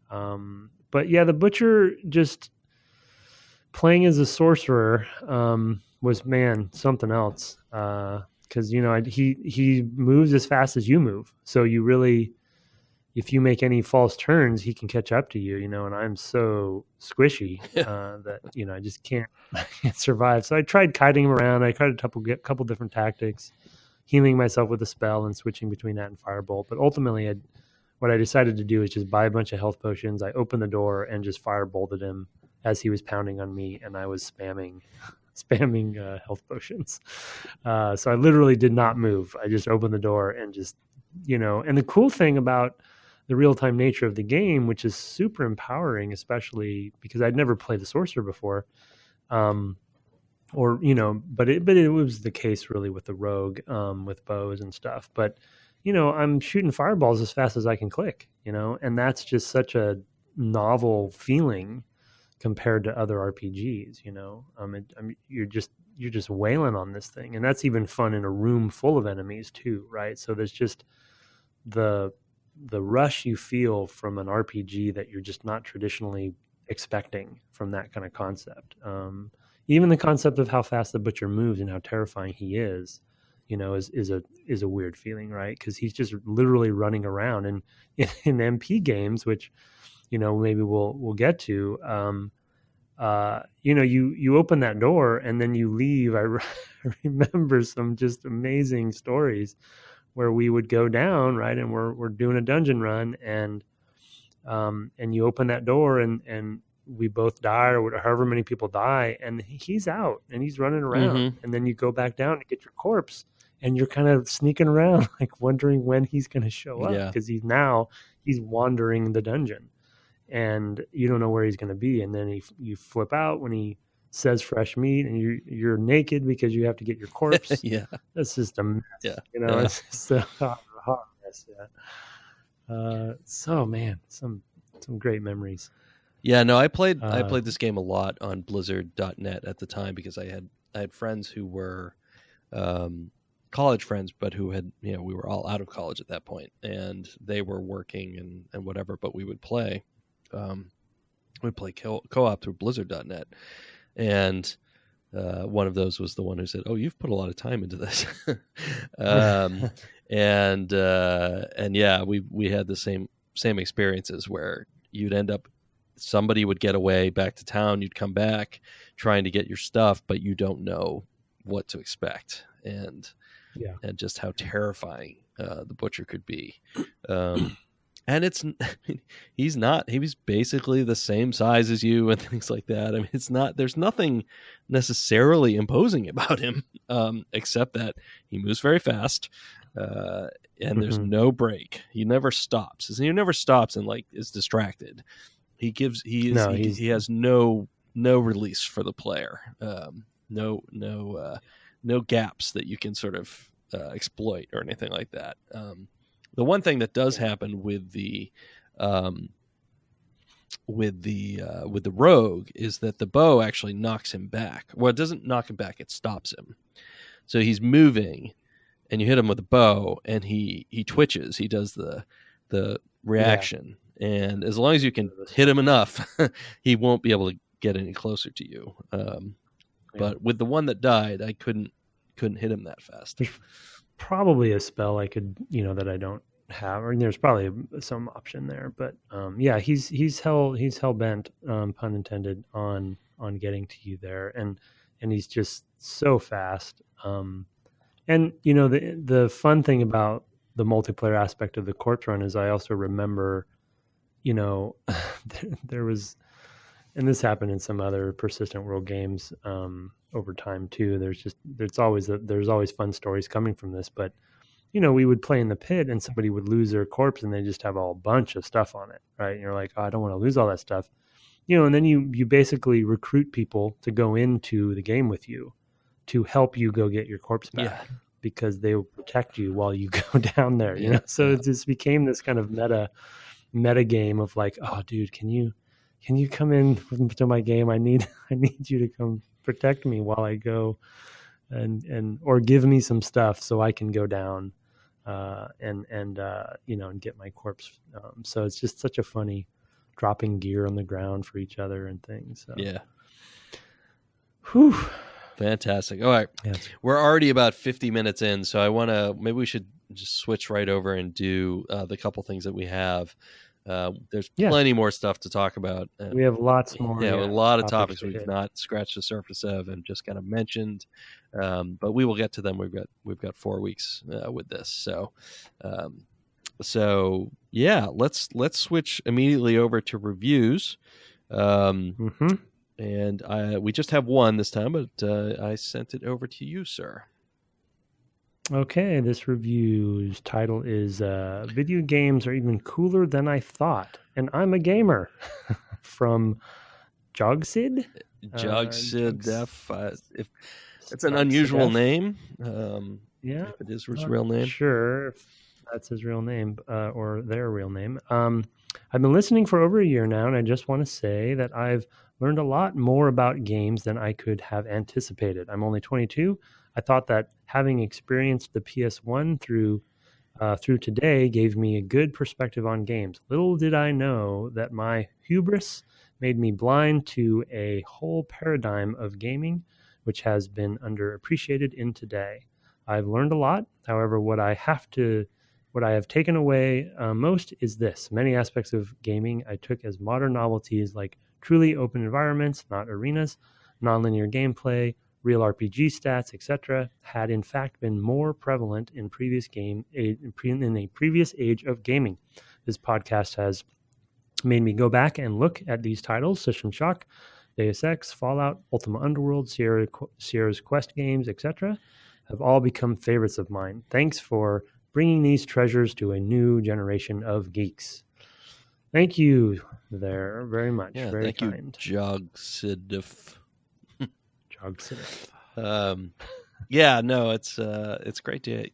But yeah, the Butcher, just playing as a sorcerer, was, man, something else. Because he moves as fast as you move, so you really, if you make any false turns, he can catch up to you. And I'm so squishy that I just can't survive. So I tried kiting him around. I tried a couple different tactics, healing myself with a spell and switching between that and firebolt. But ultimately, what I decided to do is just buy a bunch of health potions. I opened the door and just firebolted him as he was pounding on me, and I was spamming health potions. So I literally did not move. I just opened the door and just, and the cool thing about the real-time nature of the game, which is super empowering, especially because I'd never played the sorcerer before, but it was the case really with the rogue, with bows and stuff. But I'm shooting fireballs as fast as I can click, and that's just such a novel feeling compared to other RPGs. You're just wailing on this thing, and that's even fun in a room full of enemies too, right? So there's just the rush you feel from an RPG that you're just not traditionally expecting from that kind of concept. Even the concept of how fast the Butcher moves and how terrifying he is, is a weird feeling, right? Because he's just literally running around, and in MP games, which maybe we'll get to, you open that door and then you leave. I remember some just amazing stories where we would go down, right, and we're doing a dungeon run, and you open that door and we both die, or however many people die, and he's out and he's running around, and then you go back down to get your corpse, and you're kind of sneaking around, like wondering when he's going to show up, because he's wandering the dungeon, and you don't know where he's going to be, and then you flip out when he says fresh meat, and you're naked because you have to get your corpse. That's just a mess. It's just a hot mess. So man, some great memories. I played this game a lot on Blizzard.net at the time, because I had friends who were college friends, but who had, we were all out of college at that point, and they were working and whatever, but we would play co-op through Blizzard.net. And one of those was the one who said, "Oh, you've put a lot of time into this." And we had the same experiences where you'd end up, somebody would get away back to town, you'd come back trying to get your stuff, but you don't know what to expect, and just how terrifying the Butcher could be. And he was basically the same size as you and things like that. I mean, there's nothing necessarily imposing about him, except that he moves very fast, and there's no break. He never stops. He never stops and is distracted. He has no release for the player. No gaps that you can sort of exploit or anything like that. The one thing that does happen with the rogue is that the bow actually knocks him back. Well, it doesn't knock him back; it stops him. So he's moving, and you hit him with a bow, and he twitches. He does the reaction, and as long as you can hit him enough, he won't be able to get any closer to you. But with the one that died, I couldn't hit him that fast. There's probably a spell I could, that I don't have, or there's probably some option there. But he's hell bent, pun intended, on getting to you there, and he's just so fast. And the fun thing about the multiplayer aspect of the corpse run is I also remember, there was, and this happened in some other Persistent World games over time too. There's always fun stories coming from this, but we would play in the pit and somebody would lose their corpse and they just have a bunch of stuff on it, right? And you're like, oh, I don't want to lose all that stuff, and then you basically recruit people to go into the game with you, to help you go get your corpse back because they will protect you while you go down there. You know, so it just became this kind of meta game of like, oh, dude, can you come in to my game? I need you to come protect me while I go, and or give me some stuff so I can go down, and get my corpse. So it's just such a funny dropping gear on the ground for each other and things. So. Yeah. Whew. Fantastic. All right. Yes. We're already about 50 minutes in, so maybe we should just switch right over and do the couple things that we have. There's plenty more stuff to talk about. We have lots more. Yeah, a lot of topics we've not scratched the surface of and just kind of mentioned, but we will get to them. We've got 4 weeks with this, so yeah, let's switch immediately over to reviews. And we just have one this time, but I sent it over to you, sir. Okay, this review's title is Video Games Are Even Cooler Than I Thought, and I'm a Gamer, from Jogsid? Jogsid, if it's an unusual name. Yeah. If it is his real name. Sure, if that's his real name, or their real name. I've been listening for over a year now, and I just want to say that I've learned a lot more about games than I could have anticipated. I'm only 22. I thought that having experienced the PS1 through today gave me a good perspective on games. Little did I know that my hubris made me blind to a whole paradigm of gaming, which has been underappreciated in today. I've learned a lot. However, what I have taken away most is this. Many aspects of gaming I took as modern novelties, like truly open environments, not arenas, nonlinear gameplay, real RPG stats, etc., had in fact been more prevalent in a previous age of gaming. This podcast has made me go back and look at these titles: System Shock, Deus Ex, Fallout, Ultima Underworld, Sierra's Quest games, etc., have all become favorites of mine. Thanks for bringing these treasures to a new generation of geeks. Thank you there very much. Yeah, very thank kind. You, Jogsidif. Yeah, no, it's great to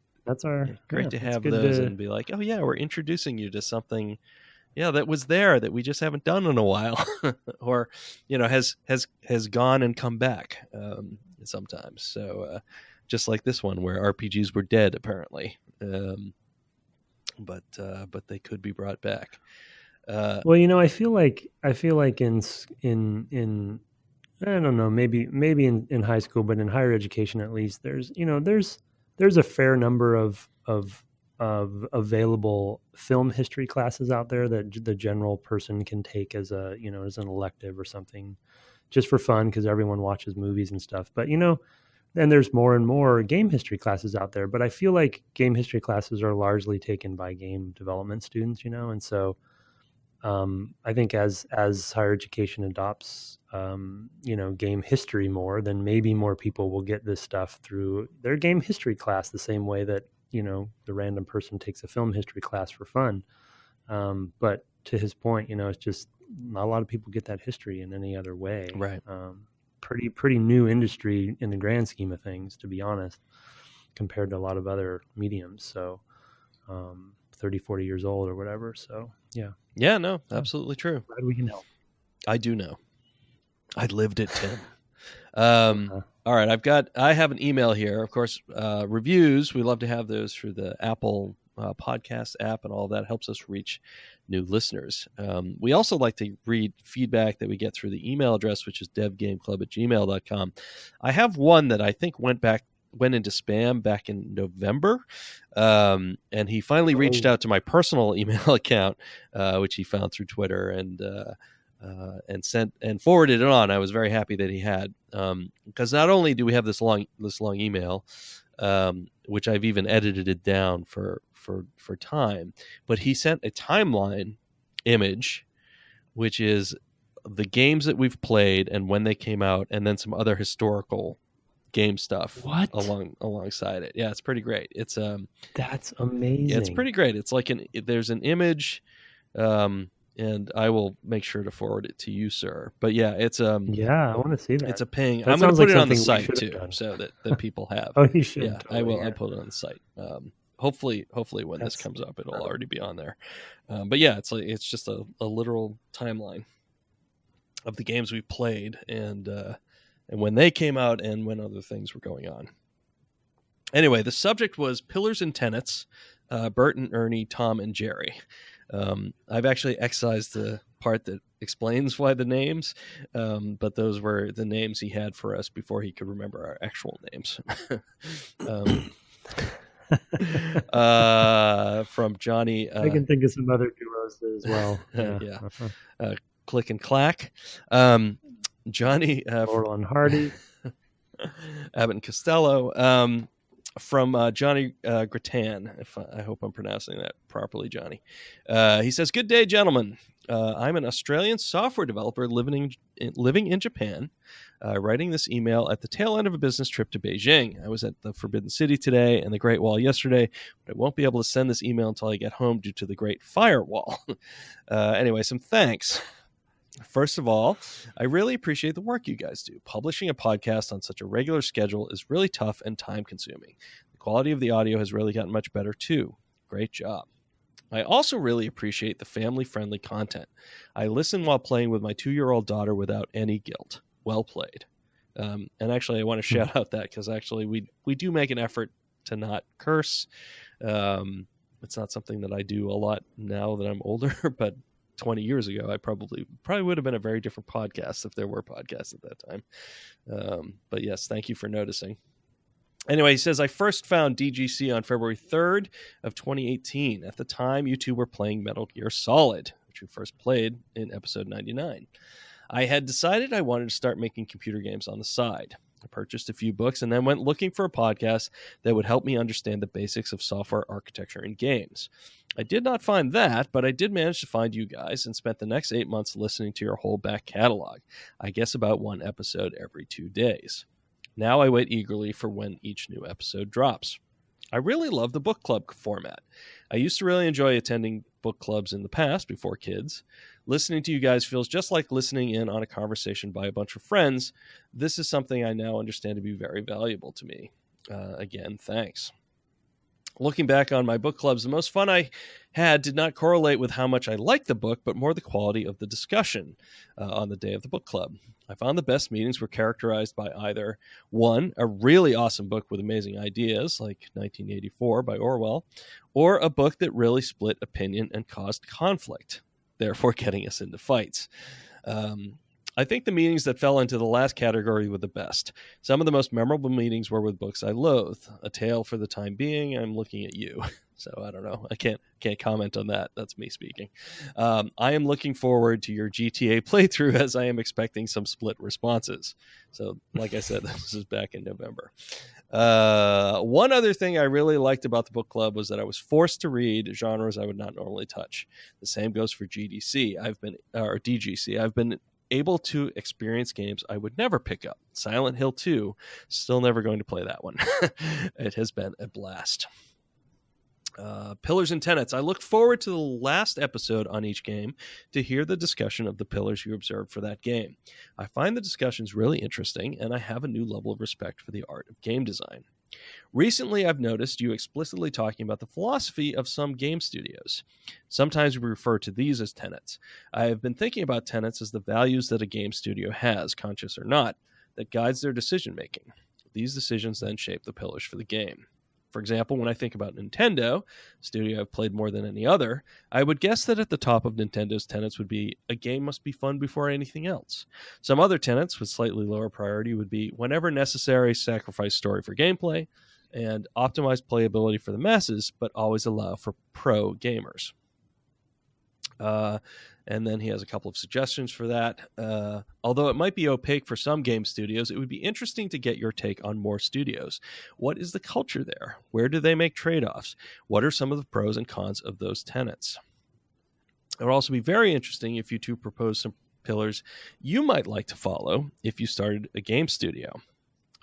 have those and be like, oh yeah, we're introducing you to something, that was there that we just haven't done in a while, or has gone and come back sometimes. So just like this one where RPGs were dead apparently, but they could be brought back. Well, I feel like in I don't know, maybe in high school, but in higher education at least, there's a fair number of available film history classes out there that the general person can take as an elective or something, just for fun, because everyone watches movies and stuff. But then there's more and more game history classes out there. But I feel like game history classes are largely taken by game development students, and so I think as higher education adopts, game history more, then maybe more people will get this stuff through their game history class, the same way that, the random person takes a film history class for fun. But to his point, it's just not a lot of people get that history in any other way. Right. Pretty new industry in the grand scheme of things, to be honest, compared to a lot of other mediums. So, 30, 40 years old or whatever. So, yeah. Yeah, no, absolutely true. Glad we can help. I do know. I lived it, Tim. All right, I have an email here. Of course, reviews, we love to have those through the Apple podcast app, and all that helps us reach new listeners. We also like to read feedback that we get through the email address, which is devgameclub@gmail.com. I have one that I think went into spam back in November, and he finally reached out to my personal email account, which he found through Twitter, and sent and forwarded it on. I was very happy that he had, because not only do we have this long email, which I've even edited it down for time, but he sent a timeline image, which is the games that we've played and when they came out, and then some other historical game stuff alongside it. Yeah, it's pretty great. That's amazing. Yeah, it's pretty great. It's like there's an image and I will make sure to forward it to you, sir. But yeah, it's Yeah, I want to see that. it's a ping. That I'm going to sounds put like it on the something we site should too, have done. so that people have. Oh, you should. Yeah, totally, I will. yeah. I'll put it on the site. Hopefully when this That's comes up, it'll incredible. already be on there. But yeah, it's just a literal timeline of the games we've played and when they came out and when other things were going on. Anyway, the subject was Pillars and Tenets, Bert and Ernie, Tom and Jerry. I've actually excised the part that explains why the names, but those were the names he had for us before he could remember our actual names. From Johnny. I can think of some other duos as well. Yeah. Yeah. Click and Clack. Johnny. Laurel and Hardy. Abbott and Costello. From Johnny Gratan. I hope I'm pronouncing that properly, Johnny. He says, "Good day, gentlemen. I'm an Australian software developer living in Japan, writing this email at the tail end of a business trip to Beijing. I was at the Forbidden City today and the Great Wall yesterday, but I won't be able to send this email until I get home due to the Great Firewall." Anyway, some thanks. First of all, I really appreciate the work you guys do. Publishing a podcast on such a regular schedule is really tough and time-consuming. The quality of the audio has really gotten much better, too. Great job. I also really appreciate the family-friendly content. I listen while playing with my 2-year-old daughter without any guilt. Well played. And actually, I want to shout out that because actually we do make an effort to not curse. It's not something that I do a lot now that I'm older, but 20 years ago, I probably would have been a very different podcast if there were podcasts at that time. But yes, thank you for noticing. Anyway, he says, I first found DGC on February 3rd of 2018. At the time, you two were playing Metal Gear Solid, which we first played in episode 99. I had decided I wanted to start making computer games on the side. I purchased a few books and then went looking for a podcast that would help me understand the basics of software architecture in games. I did not find that, but I did manage to find you guys and spent the next 8 months listening to your whole back catalog. I guess about one episode every 2 days. Now I wait eagerly for when each new episode drops. I really love the book club format. I used to really enjoy attending book clubs in the past before kids. Listening to you guys feels just like listening in on a conversation by a bunch of friends. This is something I now understand to be very valuable to me. Again, thanks. Looking back on my book clubs, the most fun I had did not correlate with how much I liked the book, but more the quality of the discussion on the day of the book club. I found the best meetings were characterized by either, one, a really awesome book with amazing ideas, like 1984 by Orwell, or a book that really split opinion and caused conflict, therefore getting us into fights. I think the meetings that fell into the last category were the best. Some of the most memorable meetings were with books I loathe. A Tale for the Time Being, I'm looking at you. So I don't know. I can't comment on that. That's me speaking. I am looking forward to your GTA playthrough as I am expecting some split responses. So like I said, this is back in November. One other thing I really liked about the book club was that I was forced to read genres I would not normally touch. The same goes for DGC. I've been able to experience games I would never pick up. Silent Hill 2, still never going to play that one. It has been a blast. Pillars and Tenets. I look forward to the last episode on each game to hear the discussion of the pillars you observed for that game. I find the discussions really interesting, and I have a new level of respect for the art of game design. Recently, I've noticed you explicitly talking about the philosophy of some game studios. Sometimes we refer to these as tenets. I have been thinking about tenets as the values that a game studio has, conscious or not, that guides their decision-making. These decisions then shape the pillars for the game. For example, when I think about Nintendo, a studio I've played more than any other, I would guess that at the top of Nintendo's tenets would be, a game must be fun before anything else. Some other tenets with slightly lower priority would be, whenever necessary, sacrifice story for gameplay, and optimize playability for the masses, but always allow for pro gamers. And then he has a couple of suggestions for that. Although it might be opaque for some game studios, it would be interesting to get your take on more studios. What is the culture there? Where do they make trade-offs? What are some of the pros and cons of those tenets? It would also be very interesting if you two propose some pillars you might like to follow if you started a game studio.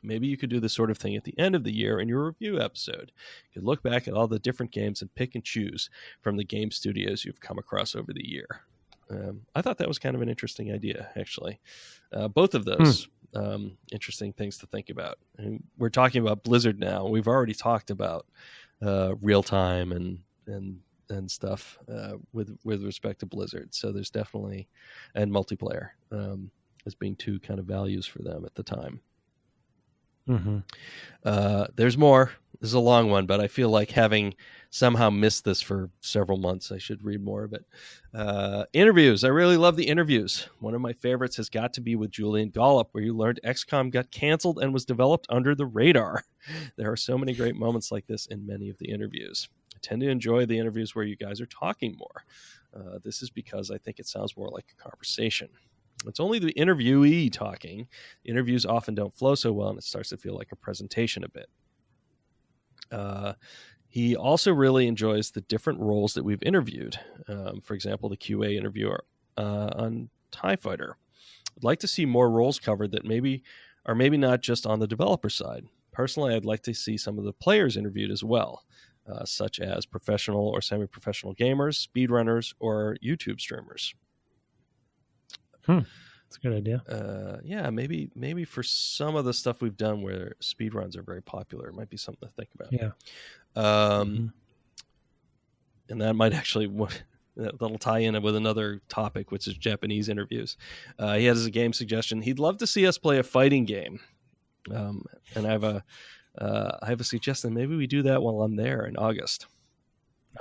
Maybe you could do this sort of thing at the end of the year in your review episode. You could look back at all the different games and pick and choose from the game studios you've come across over the year. I thought that was kind of an interesting idea, actually. Both of those interesting things to think about. And we're talking about Blizzard now. We've already talked about real time and stuff with respect to Blizzard. So there's definitely, and multiplayer as being two kind of values for them at the time. There's more. This is a long one, but I feel like having somehow missed this for several months, I should read more of it. Interviews. I really love the interviews. One of my favorites has got to be with Julian Gollop, where you learned XCOM got canceled and was developed under the radar. There are so many great moments like this in many of the interviews. I tend to enjoy the interviews where you guys are talking more. This is because I think it sounds more like a conversation. It's only the interviewee talking. Interviews often don't flow so well, and it starts to feel like a presentation a bit. He also really enjoys the different roles that we've interviewed. For example, the QA interviewer on TIE Fighter. I'd like to see more roles covered that maybe not just on the developer side. Personally, I'd like to see some of the players interviewed as well, such as professional or semi-professional gamers, speedrunners, or YouTube streamers. That's a good idea. Yeah, maybe for some of the stuff we've done where speedruns are very popular, it might be something to think about. Yeah. And that might actually that'll tie in with another topic, which is Japanese interviews. He has a game suggestion. He'd love to see us play a fighting game. And I have a suggestion. Maybe we do that while I'm there in August.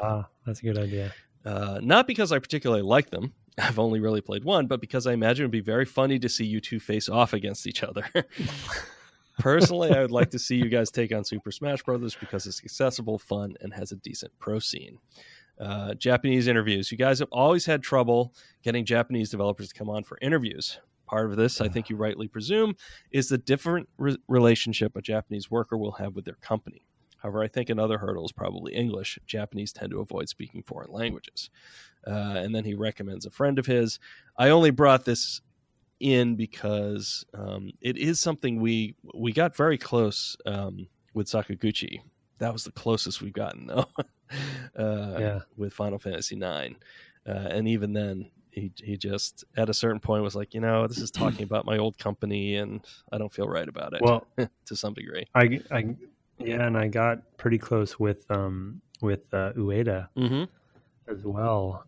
That's a good idea. Not because I particularly like them. I've only really played one, but because I imagine it'd be very funny to see you two face off against each other. Personally, I would like to see you guys take on Super Smash Brothers because it's accessible, fun, and has a decent pro scene. Japanese interviews. You guys have always had trouble getting Japanese developers to come on for interviews. Part of this, I think you rightly presume, is the different relationship a Japanese worker will have with their company. However, I think another hurdle is probably English. Japanese tend to avoid speaking foreign languages. And then he recommends a friend of his. I only brought this in because it is something we got very close with Sakaguchi. That was the closest we've gotten, though, with Final Fantasy IX. And even then, he just, at a certain point, was like, this is talking about my old company, and I don't feel right about it, to some degree. And I got pretty close with Ueda as well.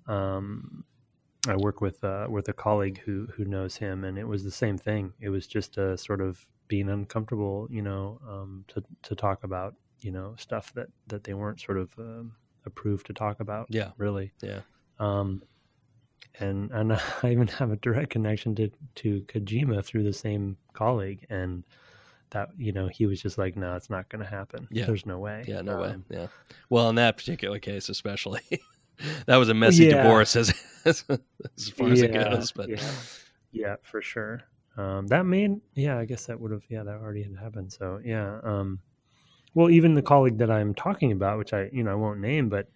I work with a colleague who knows him, and it was the same thing. It was just a sort of being uncomfortable, to talk about, stuff that they weren't sort of approved to talk about. Yeah, really. Yeah. And I even have a direct connection to Kojima through the same colleague, and that, he was just like, no, it's not going to happen. Yeah. There's no way. Yeah, no way. Yeah. Well, in that particular case, especially, that was a messy divorce as far as it goes. But yeah, for sure. I guess that would have, that already had happened. So well, even the colleague that I'm talking about, which I won't name, but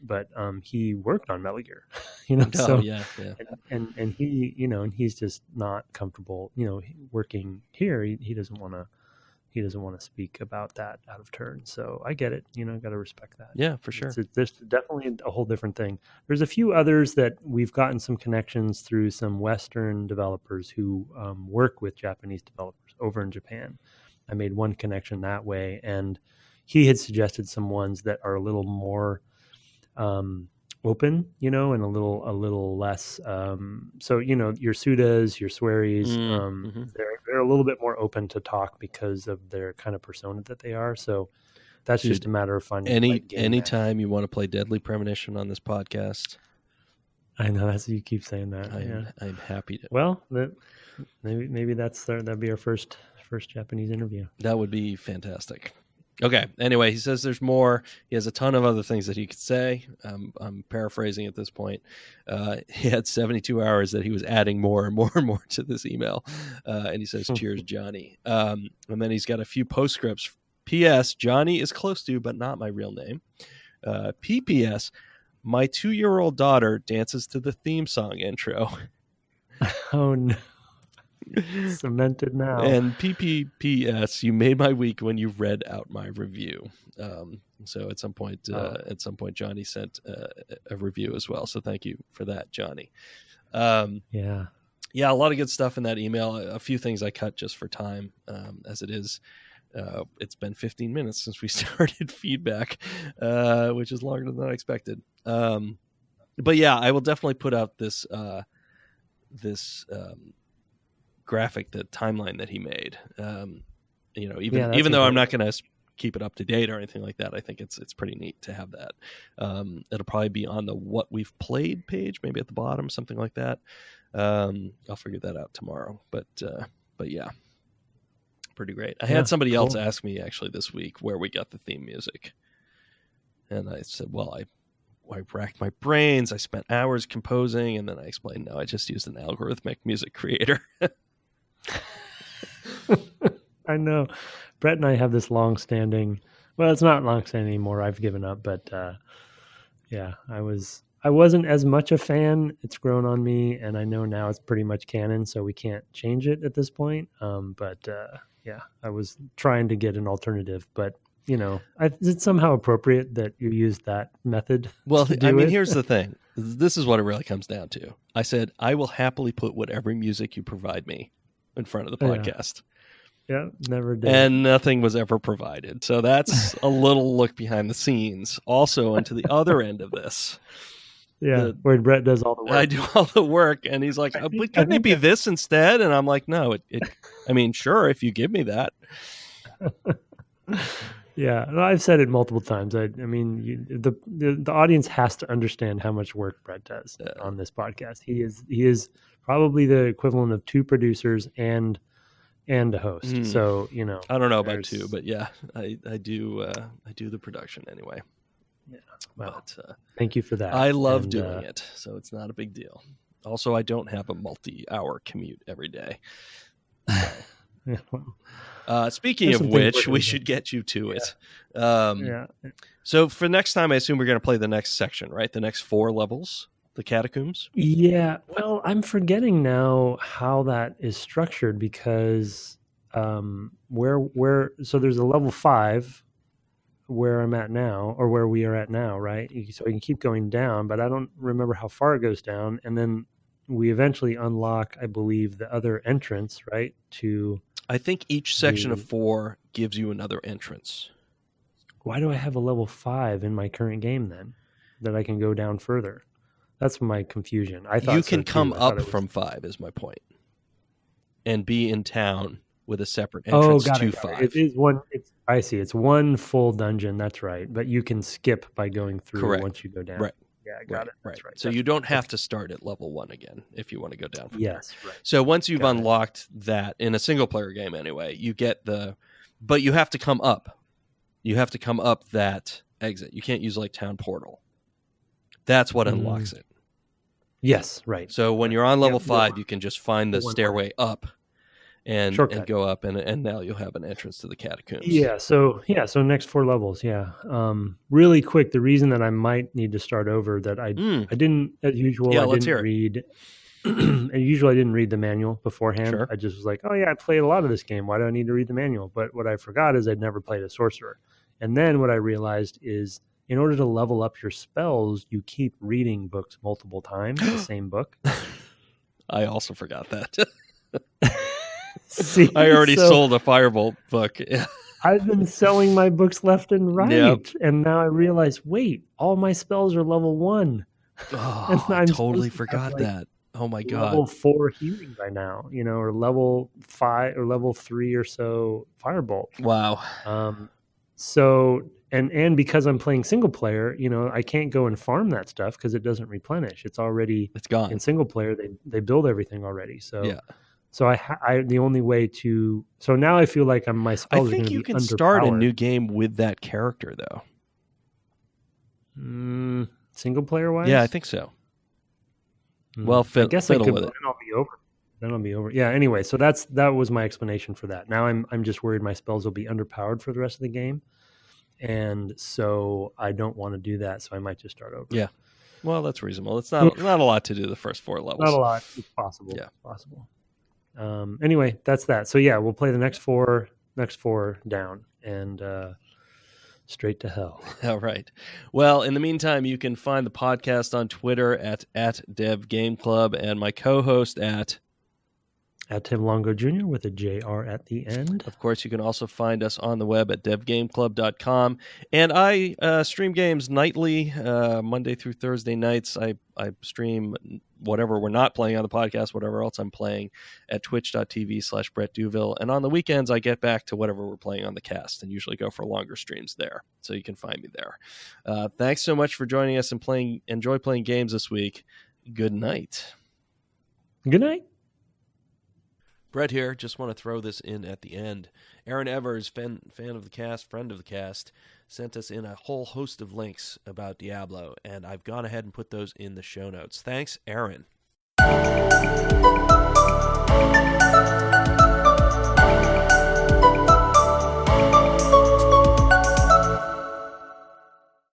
he worked on Metal Gear, and he, and he's just not comfortable, working here. He doesn't want to speak about that out of turn. So I get it, got to respect that. Yeah, for sure. There's definitely a whole different thing. There's a few others that we've gotten some connections through some Western developers who work with Japanese developers over in Japan. I made one connection that way, and he had suggested some ones that are a little more open, and a little less. So your Sudas, your Sweries, they're a little bit more open to talk because of their kind of persona that they are. So that's just a matter of finding. Anytime you want to play Deadly Premonition on this podcast, I know you keep saying that. I'm happy to. Well, maybe that'd be our first Japanese interview. That would be fantastic. Okay. Anyway, he says there's more. He has a ton of other things that he could say. I'm paraphrasing at this point. He had 72 hours that he was adding more and more and more to this email. And he says, cheers, Johnny. And then he's got a few postscripts. P.S. Johnny is close to, but not my real name. P.P.S. My 2-year-old daughter dances to the theme song intro. Oh, no. Cemented now. And PPPS, you made my week when you read out my review. So at some point, Johnny sent a review as well. So thank you for that, Johnny. Yeah. Yeah, a lot of good stuff in that email. A few things I cut just for time, as it is. It's been 15 minutes since we started feedback, which is longer than I expected. But yeah, I will definitely put out this graphic, the timeline that he made. Even though I'm not going to keep it up to date or anything like that, I think it's pretty neat to have that. It'll probably be on the what we've played page, maybe at the bottom, something like that. I'll figure that out tomorrow. But yeah, pretty great. I had somebody else ask me actually this week where we got the theme music, and I said, well, I racked my brains. I spent hours composing, and then I explained, no, I just used an algorithmic music creator. I know. Brett and I have this long-standing. Well, it's not long-standing anymore. I've given up, but yeah, I wasn't as much a fan. It's grown on me, and I know now it's pretty much canon, so we can't change it at this point. Yeah, I was trying to get an alternative, but it's somehow appropriate that you use that method. Well, here's the thing. This is what it really comes down to. I said, I will happily put whatever music you provide me in front of the podcast. Yeah, never did. And nothing was ever provided. So that's a little look behind the scenes. Also, into the other end of this. Yeah, where Brett does all the work. I do all the work, and he's like, but couldn't it be this instead? And I'm like, no, sure, if you give me that. Yeah, I've said it multiple times. The audience has to understand how much work Brett does on this podcast. He is probably the equivalent of 2 producers and a host. So I don't know about 2, but yeah, I do the production anyway. Yeah, well, thank you for that. I love doing it, so it's not a big deal. Also, I don't have a multi-hour commute every day. Yeah, well, speaking of which, we should get you to it. Yeah. So for next time, I assume we're going to play the next section, right? The next 4 levels, the catacombs. Yeah. Well, I'm forgetting now how that is structured because so there's a level 5 where I'm at now, or where we are at now, right? So we can keep going down, but I don't remember how far it goes down, and then we eventually unlock, I believe, the other entrance, right? I think each section of 4 gives you another entrance. Why do I have a level 5 in my current game then, that I can go down further? That's my confusion. I thought you can come up from 5 is my point, and be in town with a separate entrance to 5. It is one. I see. It's one full dungeon. That's right. But you can skip by going through once you go down. Right. Yeah, I got it. That's right. So you don't have to start at level 1 again if you want to go down from there. Yes, right. So once you've unlocked that, in a single player game anyway, you get but you have to come up. You have to come up that exit. You can't use like Town Portal. That's what unlocks it. Yes, right. So when you're on level 5, you can just find the stairway up and go up, and now you'll have an entrance to the catacombs. Yeah. So next 4 levels. Yeah. Really quick. The reason that I might need to start over that I didn't, as usual. Yeah, I let's didn't hear read. Usually I didn't read the manual beforehand. Sure. I just was like, oh yeah, I played a lot of this game. Why do I need to read the manual? But what I forgot is I'd never played a sorcerer. And then what I realized is, in order to level up your spells, you keep reading books multiple times, the same book. I also forgot that. See, I already sold a Firebolt book. I've been selling my books left and right, and now I realize, wait, all my spells are level 1. Oh, I totally forgot that. Oh my god! Level 4 healing by now, or level 5 or level 3 or so Firebolt. Wow. So and because I'm playing single player, I can't go and farm that stuff because it doesn't replenish. It's gone in single player. They build everything already. So yeah. So I the only way to so now I feel like my spells. I think you can start a new game with that character though. Single player wise, yeah, I think so. Well, I guess I could. With it. Then I'll be over. Yeah. Anyway, so that was my explanation for that. Now I'm just worried my spells will be underpowered for the rest of the game, and so I don't want to do that. So I might just start over. Yeah. Well, that's reasonable. It's not a lot to do the first 4 levels. Not a lot. It's possible. Yeah. It's possible. Anyway, that's that. So yeah, we'll play the next four down, and straight to hell. All right. Well, in the meantime, you can find the podcast on Twitter at @DevGameClub and my co-host at Tim Longo Jr. with a JR at the end. Of course, you can also find us on the web at devgameclub.com. And I stream games nightly, Monday through Thursday nights. I stream whatever we're not playing on the podcast, whatever else I'm playing at twitch.tv/Brett Douville. And on the weekends, I get back to whatever we're playing on the cast and usually go for longer streams there. So you can find me there. Thanks so much for joining us and enjoy playing games this week. Good night. Good night. Brett here. Just want to throw this in at the end. Aaron Evers, fan of the cast, friend of the cast, sent us in a whole host of links about Diablo, and I've gone ahead and put those in the show notes. Thanks, Aaron.